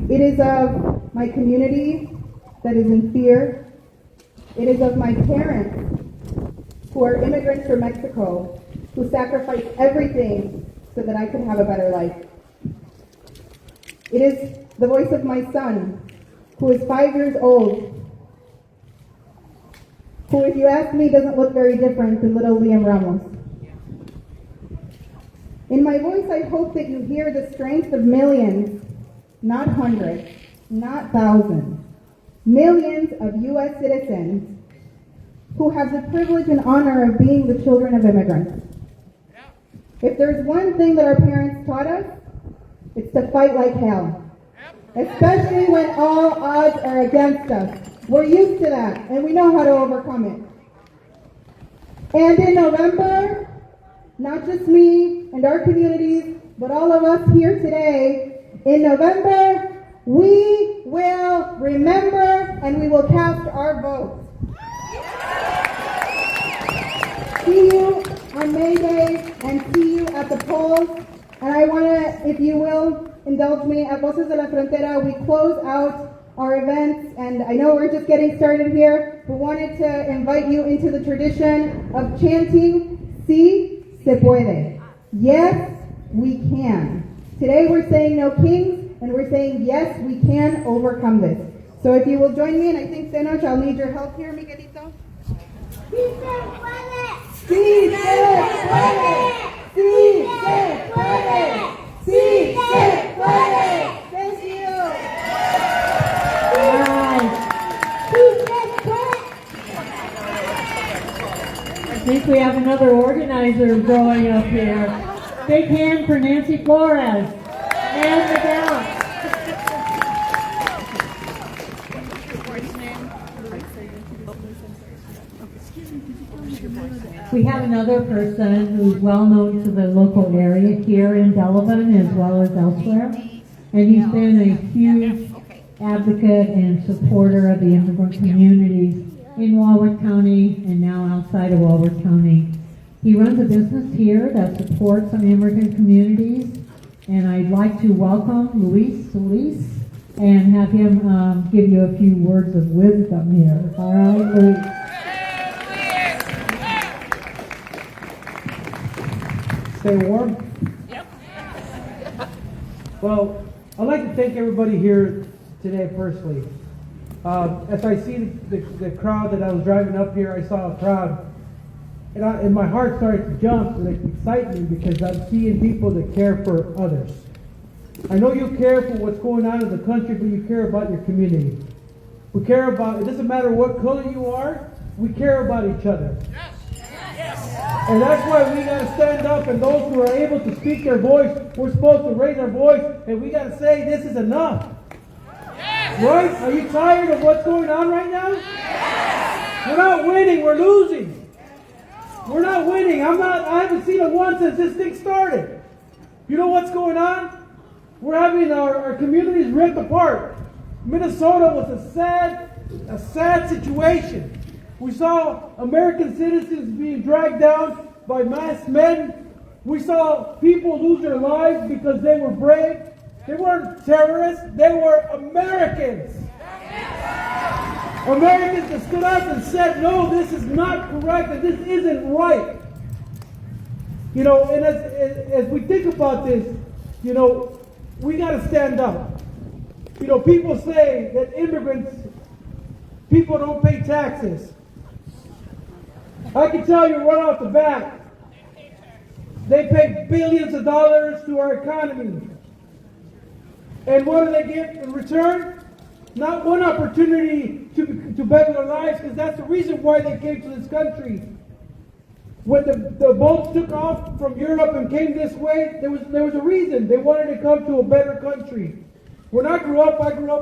It is of my community that is in fear. It is of my parents who are immigrants from Mexico, who sacrificed everything so that I could have a better life. It is the voice of my son, who is 5 years old, who, if you ask me, doesn't look very different than little Liam Ramos. In my voice, I hope that you hear the strength of millions, not hundreds, not thousands, millions of U.S. citizens who have the privilege and honor of being the children of immigrants. If there's one thing that our parents taught us, it's to fight like hell, especially when all odds are against us. We're used to that, and we know how to overcome it. And in November, not just me and our communities, but all of us here today, in November, we will remember and we will cast our votes. See you on May Day and see you at the polls. And I want to, if you will, indulge me, at Voces de la Frontera, we close out our events, and I know we're just getting started here, but wanted to invite you into the tradition of chanting, Sí se puede. Yes, we can. Today we're saying no kings, and we're saying yes, we can overcome this. So if you will join me, and I think, Tenoch, I'll need your help here, Miguelito. Sí se puede. Sí se puede. Sí se puede. Sí se puede. Thank you. I think we have another organizer growing up here. Big hand for Nancy Flores and the balance. We have another person who's well known to the local area here in Delavan as well as elsewhere. And he's been a huge advocate and supporter of the immigrant communities in Walworth County and now outside of Walworth County. He runs a business here that supports some immigrant communities, and I'd like to welcome Luis Solis and have him give you a few words of wisdom here. All right, Luis. Stay warm? Yep. Well, I'd like to thank everybody here today personally. As I see the crowd that I was driving up here, I saw a crowd, and my heart started to jump with excitement because I'm seeing people that care for others. I know you care for what's going on in the country, but you care about your community. We care about, it doesn't matter what color you are, we care about each other. And that's why we got to stand up, and those who are able to speak their voice, we're supposed to raise our voice, and we got to say this is enough. Right? Are you tired of what's going on right now? We're not winning, we're losing. We're not winning. I haven't seen it once since this thing started. You know what's going on? We're having our communities ripped apart. Minnesota was a sad situation. We saw American citizens being dragged down by masked men. We saw people lose their lives because they were brave. They weren't terrorists, they were Americans. Americans that stood up and said, no, this is not correct and this isn't right. You know, and as we think about this, you know, we got to stand up. You know, people say that immigrants, people don't pay taxes. I can tell you right off the bat, they pay billions of dollars to our economy. And what do they get in return? Not one opportunity to better their lives, because that's the reason why they came to this country. When the boats took off from Europe and came this way, there was a reason. They wanted to come to a better country. When I grew up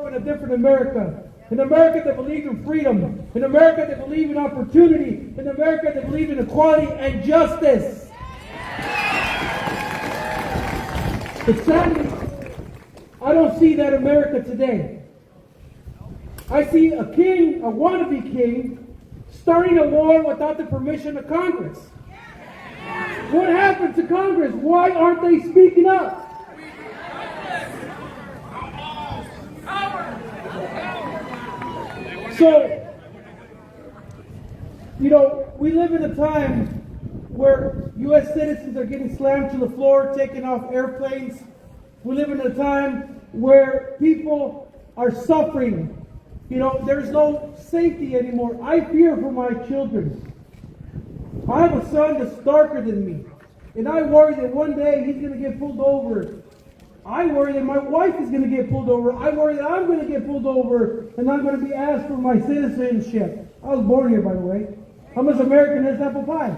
in a different America. An America that believed in freedom. An America that believed in opportunity. An America that believed in equality and justice. But sadly, I don't see that America today. I see a king, a wannabe king, starting a war without the permission of Congress. What happened to Congress? Why aren't they speaking up? So, we live in a time where U.S. citizens are getting slammed to the floor, taken off airplanes. We live in a time where people are suffering. There's no safety anymore. I fear for my children. I have a son that's darker than me. And I worry that one day he's going to get pulled over. I worry that my wife is going to get pulled over. I worry that I'm going to get pulled over and I'm going to be asked for my citizenship. I was born here, by the way. I'm as American as apple pie.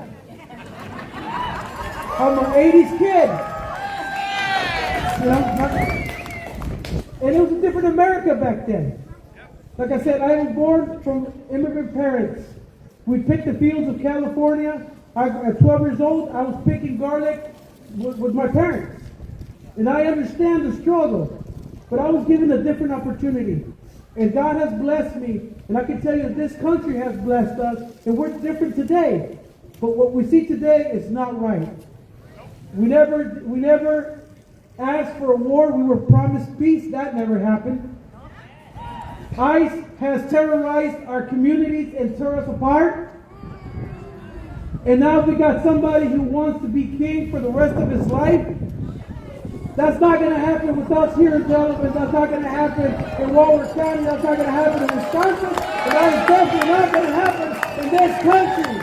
I'm an 80s kid. And it was a different America back then. Like I said, I was born from immigrant parents. We picked the fields of California. At 12 years old, I was picking garlic with my parents. And I understand the struggle. But I was given a different opportunity. And God has blessed me. And I can tell you that this country has blessed us. And we're different today. But what we see today is not right. We never asked for a war. We were promised peace. That never happened. ICE has terrorized our communities and tore us apart. And now we got somebody who wants to be king for the rest of his life. That's not going to happen with us here in Delavan. That's not going to happen in Walworth County. That's not going to happen in Wisconsin. And that is definitely not going to happen in this country.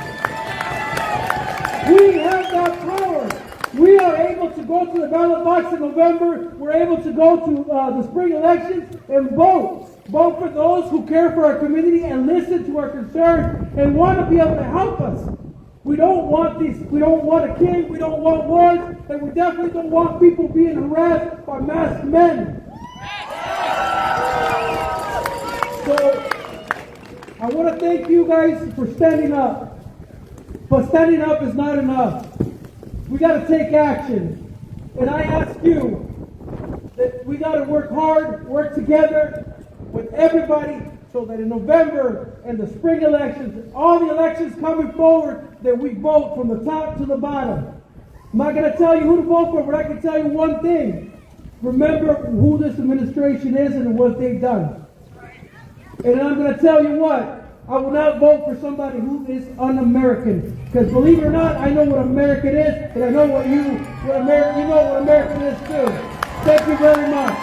We have that power. We are able to go to the ballot box in November. We're able to go to the spring elections and vote. Vote for those who care for our community and listen to our concerns and want to be able to help us. We don't want this. We don't want a king. We don't want wars. And we definitely don't want people being harassed by masked men. So, I want to thank you guys for standing up. But standing up is not enough. We got to take action. And I ask you that we got to work hard, work together with everybody so that in November and the spring elections, all the elections coming forward, that we vote from the top to the bottom. I'm not going to tell you who to vote for, but I can tell you one thing. Remember who this administration is and what they've done. And I'm going to tell you what, I will not vote for somebody who is un-American. Because believe it or not, I know what American is, and I know what you know what American is too. Thank you very much.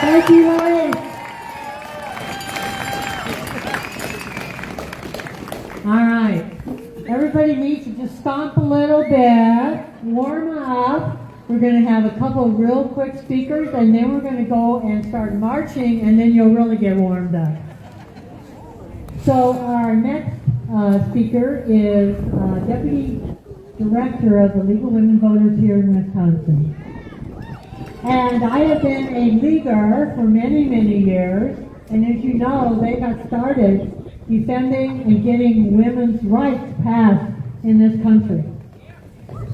Thank you, Larry. All right. Everybody needs to just stomp a little bit, warm up. We're going to have a couple of real quick speakers, and then we're going to go and start marching, and then you'll really get warmed up. So our next speaker is Deputy Director of the League of Women Voters here in Wisconsin. And I have been a leaguer for many, many years, and as you know, they got started defending and getting women's rights passed in this country.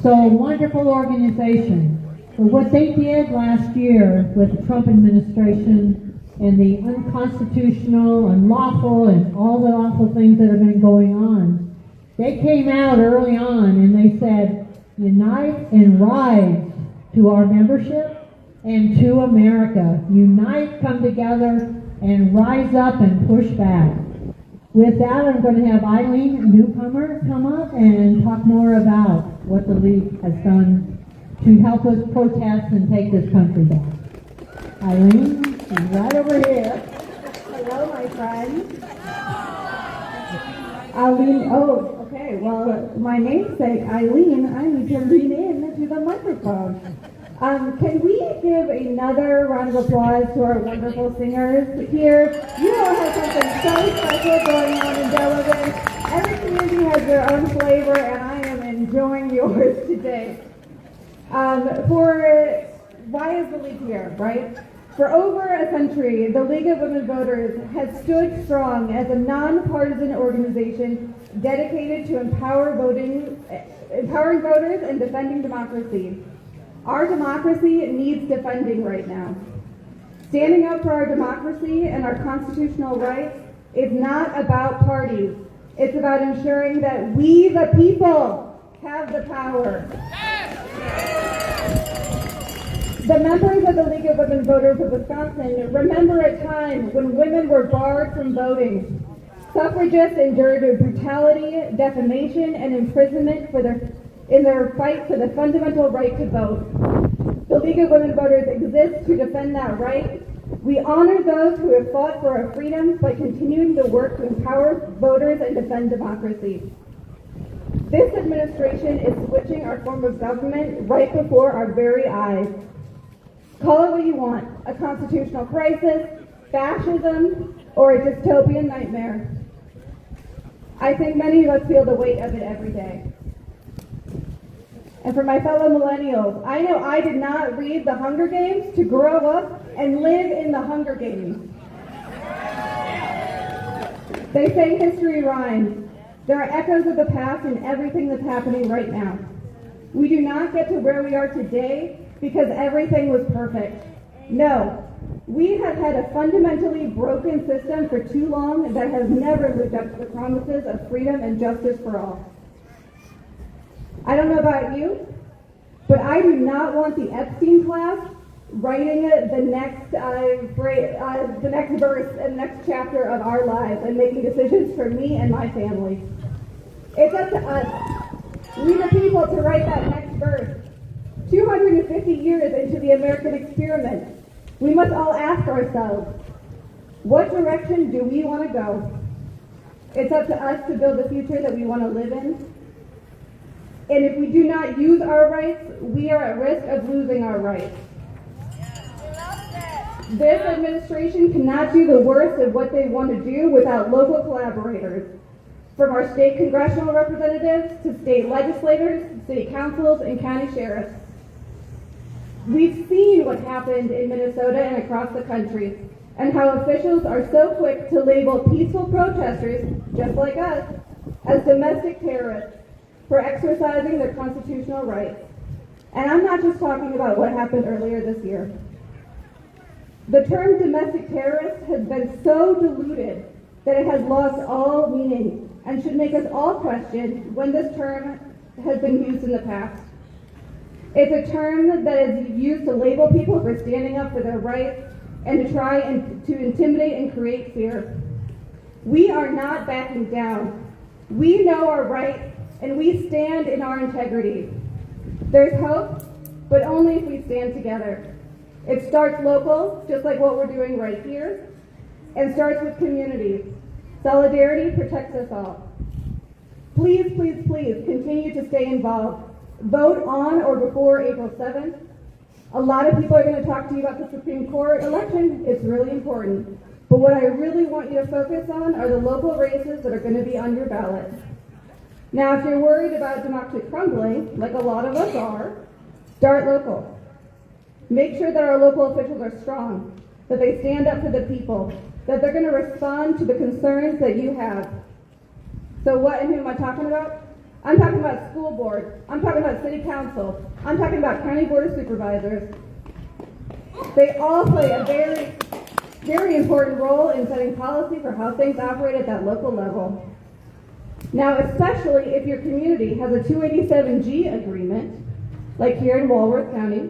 So, wonderful organization. But what they did last year with the Trump administration and the unconstitutional, unlawful, and all the awful things that have been going on, they came out early on and they said, unite and rise to our membership and to America. Unite, come together, and rise up and push back. With that, I'm going to have Eileen Newcomer come up and talk more about what the League has done to help us protest and take this country back. Eileen, she's right over here. Hello, my friends. Eileen, okay, well, my namesake, Eileen, I need to lean in to the microphone. Can we give another round of applause to our wonderful singers here? You all have something so special going on in Delavan. Every community has has their own flavor, and I am enjoying yours today. Why is the League here, right? For over a century, the League of Women Voters has stood strong as a nonpartisan organization dedicated to empowering voters and defending democracy. Our democracy needs defending right now. Standing up for our democracy and our constitutional rights is not about parties. It's about ensuring that we, the people, have the power. The members of the League of Women Voters of Wisconsin remember a time when women were barred from voting. Suffragists endured brutality, defamation, and imprisonment in their fight for the fundamental right to vote. The League of Women Voters exists to defend that right. We honor those who have fought for our freedoms by continuing to work to empower voters and defend democracy. This administration is switching our form of government right before our very eyes. Call it what you want, a constitutional crisis, fascism, or a dystopian nightmare. I think many of us feel the weight of it every day. And for my fellow millennials, I know I did not read the Hunger Games to grow up and live in the Hunger Games. They say history rhymes. There are echoes of the past in everything that's happening right now. We do not get to where we are today because everything was perfect. No, we have had a fundamentally broken system for too long that has never lived up to the promises of freedom and justice for all. I don't know about you, but I do not want the Epstein class writing the next verse and next chapter of our lives and making decisions for me and my family. It's up to us, we the people, to write that next verse. 250 years into the American experiment, we must all ask ourselves, what direction do we want to go? It's up to us to build the future that we want to live in. And if we do not use our rights, we are at risk of losing our rights. This administration cannot do the worst of what they want to do without local collaborators, from our state congressional representatives to state legislators, city councils, and county sheriffs. We've seen what happened in Minnesota and across the country, and how officials are so quick to label peaceful protesters, just like us, as domestic terrorists for exercising their constitutional rights. And I'm not just talking about what happened earlier this year. The term domestic terrorist has been so diluted that it has lost all meaning and should make us all question when this term has been used in the past. It's a term that is used to label people for standing up for their rights and to try and to intimidate and create fear. We are not backing down. We know our rights and we stand in our integrity. There's hope, but only if we stand together. It starts local, just like what we're doing right here, and starts with communities. Solidarity protects us all. Please, please, please continue to stay involved. Vote on or before April 7th. A lot of people are going to talk to you about the Supreme Court election. It's really important. But what I really want you to focus on are the local races that are going to be on your ballot. Now, if you're worried about democracy crumbling, like a lot of us are, start local. Make sure that our local officials are strong, that they stand up for the people, that they're going to respond to the concerns that you have. So what and who am I talking about? I'm talking about school board. I'm talking about city council. I'm talking about county board of supervisors. They all play a very, very important role in setting policy for how things operate at that local level. Now, especially if your community has a 287G agreement, like here in Walworth County,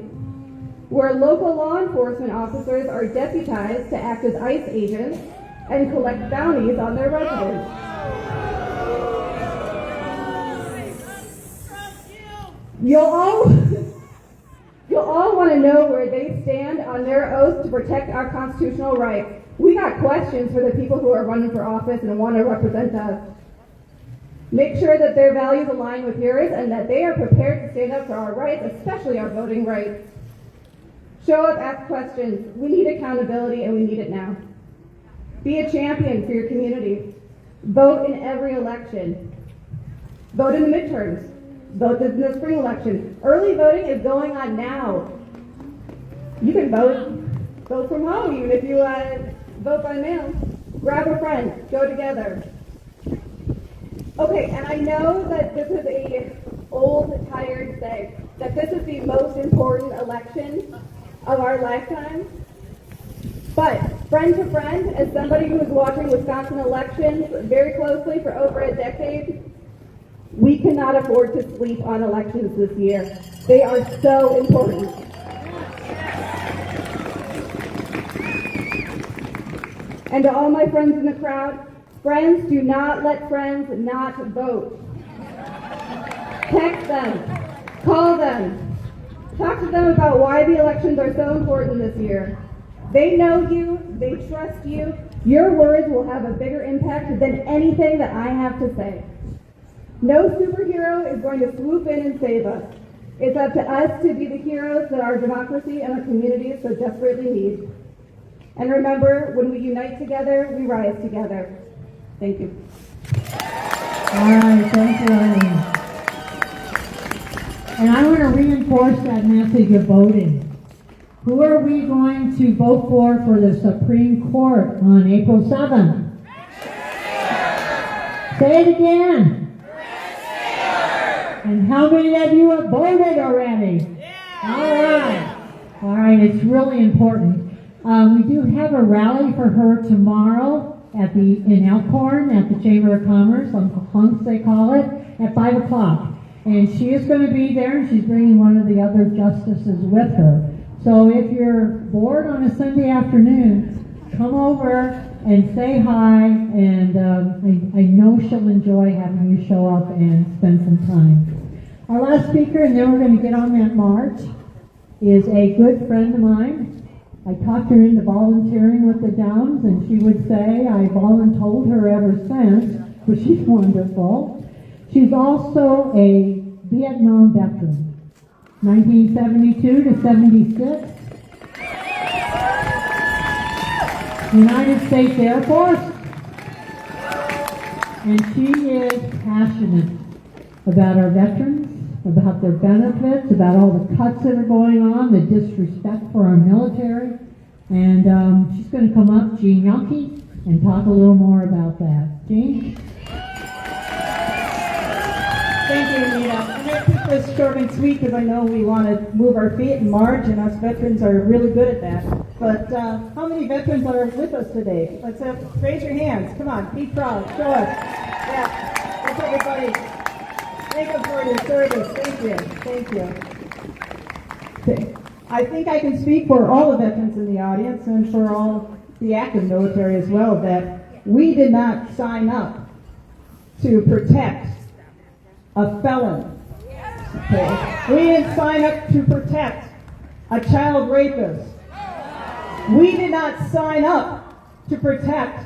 where local law enforcement officers are deputized to act as ICE agents and collect bounties on their residents. You'll all want to know where they stand on their oath to protect our constitutional rights. We got questions for the people who are running for office and want to represent us. Make sure that their values align with yours and that they are prepared to stand up for our rights, especially our voting rights. Show up, ask questions. We need accountability and we need it now. Be a champion for your community. Vote in every election. Vote in the midterms. Vote in the spring election. Early voting is going on now. You can vote from home, even if you vote by mail. Grab a friend, go together. Okay, and I know that this is a old, tired saying, that this is the most important election of our lifetime. But friend to friend, as somebody who has watching Wisconsin elections very closely for over a decade, we cannot afford to sleep on elections this year. They are so important. And to all my friends in the crowd, friends, do not let friends not vote. Text them, call them, talk to them about why the elections are so important this year. They know you, they trust you. Your words will have a bigger impact than anything that I have to say. No superhero is going to swoop in and save us. It's up to us to be the heroes that our democracy and our communities so desperately need. And remember, when we unite together, we rise together. Thank you. All right, thank you, Eileen. And I want to reinforce that message of voting. Who are we going to vote for the Supreme Court on April 7th? Say it again. And how many of you have voted already? All right, it's really important. We do have a rally for her tomorrow in Elkhorn at the Chamber of Commerce, on Hunks they call it, at 5 o'clock. And she is going to be there, and she's bringing one of the other justices with her. So if you're bored on a Sunday afternoon, come over and say hi, and I know she'll enjoy having you show up and spend some time. Our last speaker, and then we're going to get on that march, is a good friend of mine. I talked her into volunteering with the Downs, and she would say, I voluntold her ever since, but she's wonderful. She's also a Vietnam veteran, 1972 to 76. United States Air Force. And she is passionate about our veterans, about their benefits, about all the cuts that are going on, the disrespect for our military. And she's going to come up, Jahnke, and talk a little more about that. Jean? Thank you, Anita. I'm going to keep this short and sweet because I know we want to move our feet and march, and us veterans are really good at that. But how many veterans are with us today? Let's raise your hands. Come on, be proud. Show us. Yeah, that's everybody. Thank you for your service. Thank you. Thank you. Okay. I think I can speak for all the veterans in the audience and for all the active military as well that we did not sign up to protect a felon. Okay. We didn't sign up to protect a child rapist. We did not sign up to protect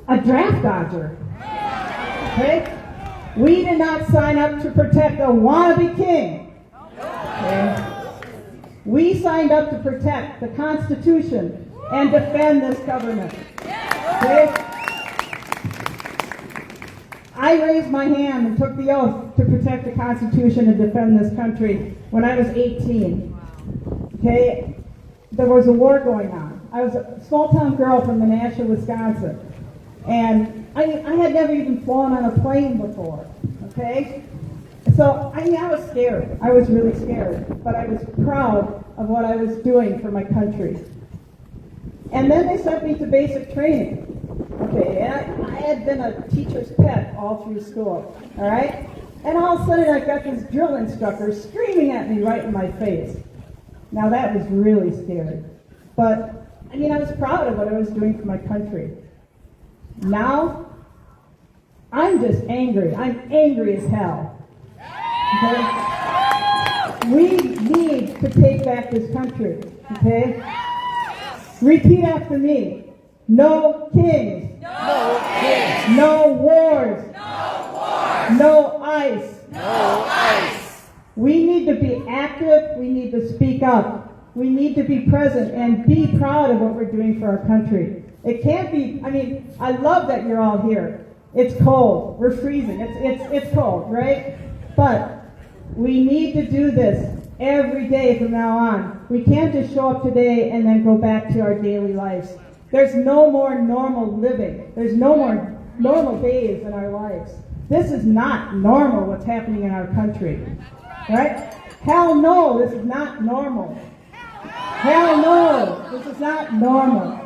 a draft dodger. Okay? We did not sign up to protect a wannabe king. Okay? We signed up to protect the Constitution and defend this government. Okay? I raised my hand and took the oath to protect the Constitution and defend this country when I was 18. Okay? There was a war going on. I was a small-town girl from Menasha, Wisconsin. And I had never even flown on a plane before. Okay? So, I was scared. I was really scared. But I was proud of what I was doing for my country. And then they sent me to basic training. Okay, and I had been a teacher's pet all through school. All right? And all of a sudden I got this drill instructor screaming at me right in my face. Now that was really scary. But, I was proud of what I was doing for my country. Now, I'm just angry. I'm angry as hell. Okay? We need to take back this country. Okay? Repeat after me. No kings. No kings. No wars. No wars. No ICE. No ICE. We need to be active. We need to speak up. We need to be present and be proud of what we're doing for our country. It can't be, I love that you're all here. It's cold. We're freezing. It's cold, right? But we need to do this every day from now on. We can't just show up today and then go back to our daily lives. There's no more normal living. There's no more normal days in our lives. This is not normal what's happening in our country. Right? Hell no, this is not normal. Hell no, this is not normal.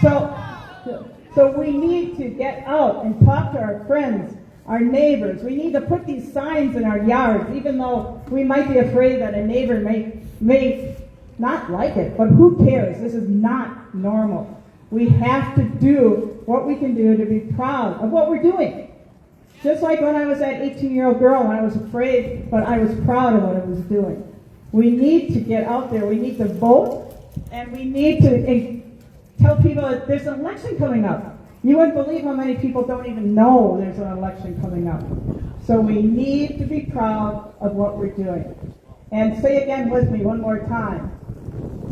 So we need to get out and talk to our friends, our neighbors. We need to put these signs in our yards, even though we might be afraid that a neighbor may not like it. But who cares? This is not normal. We have to do what we can do to be proud of what we're doing. Just like when I was that 18-year-old girl, and I was afraid, but I was proud of what I was doing. We need to get out there. We need to vote, and we need to tell people that there's an election coming up. You wouldn't believe how many people don't even know there's an election coming up. So we need to be proud of what we're doing. And say again with me one more time.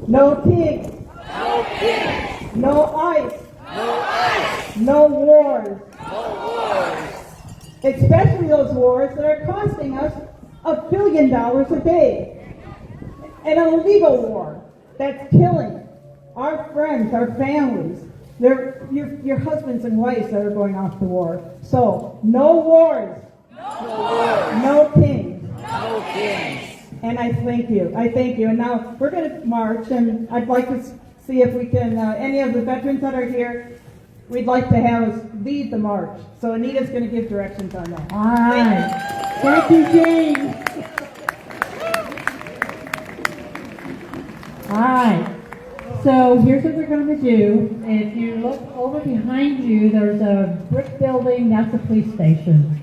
No kings. No kings. No ice. No ice. No wars. No wars. Especially those wars that are costing us $1 billion a day. And an illegal war that's killing our friends, our families, your husbands and wives that are going off to war. So, no wars. No kings. No kings. And I thank you. I thank you. And now we're going to march, and I'd like to see if we can, any of the veterans that are here, we'd like to have us lead the march. So Anita's going to give directions on that. All right. Thank you, Jane. All right. So here's what we're going to do. If you look over behind you, there's a brick building. That's the police station.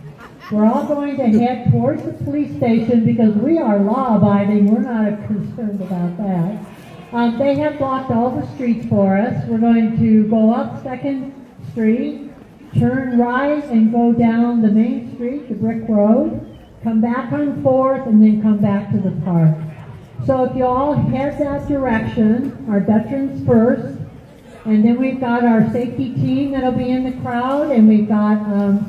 We're all going to head towards the police station because we are law-abiding. We're not concerned about that. They have blocked all the streets for us. We're going to go up 2nd Street, turn right, and go down the main street, the brick road, come back on 4th, and then come back to the park. So if you all head that direction, our veterans first, and then we've got our safety team that'll be in the crowd, and we've got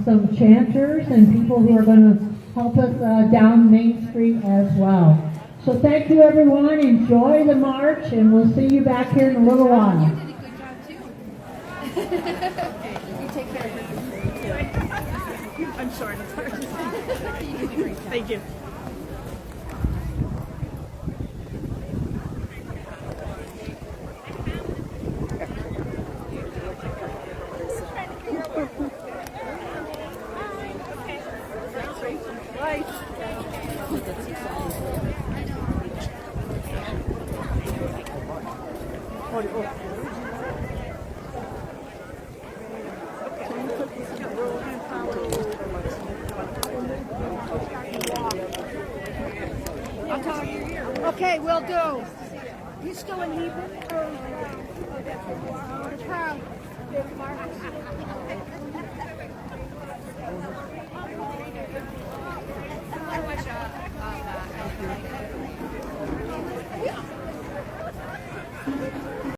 some chanters and people who are going to help us down Main Street as well. So thank you, everyone. Enjoy the march, and we'll see you back here in a little while. You did a good job, too. You take care of your I'm short. You did a great job. Thank you. Okay, will do. You still in Hebron? The crowd.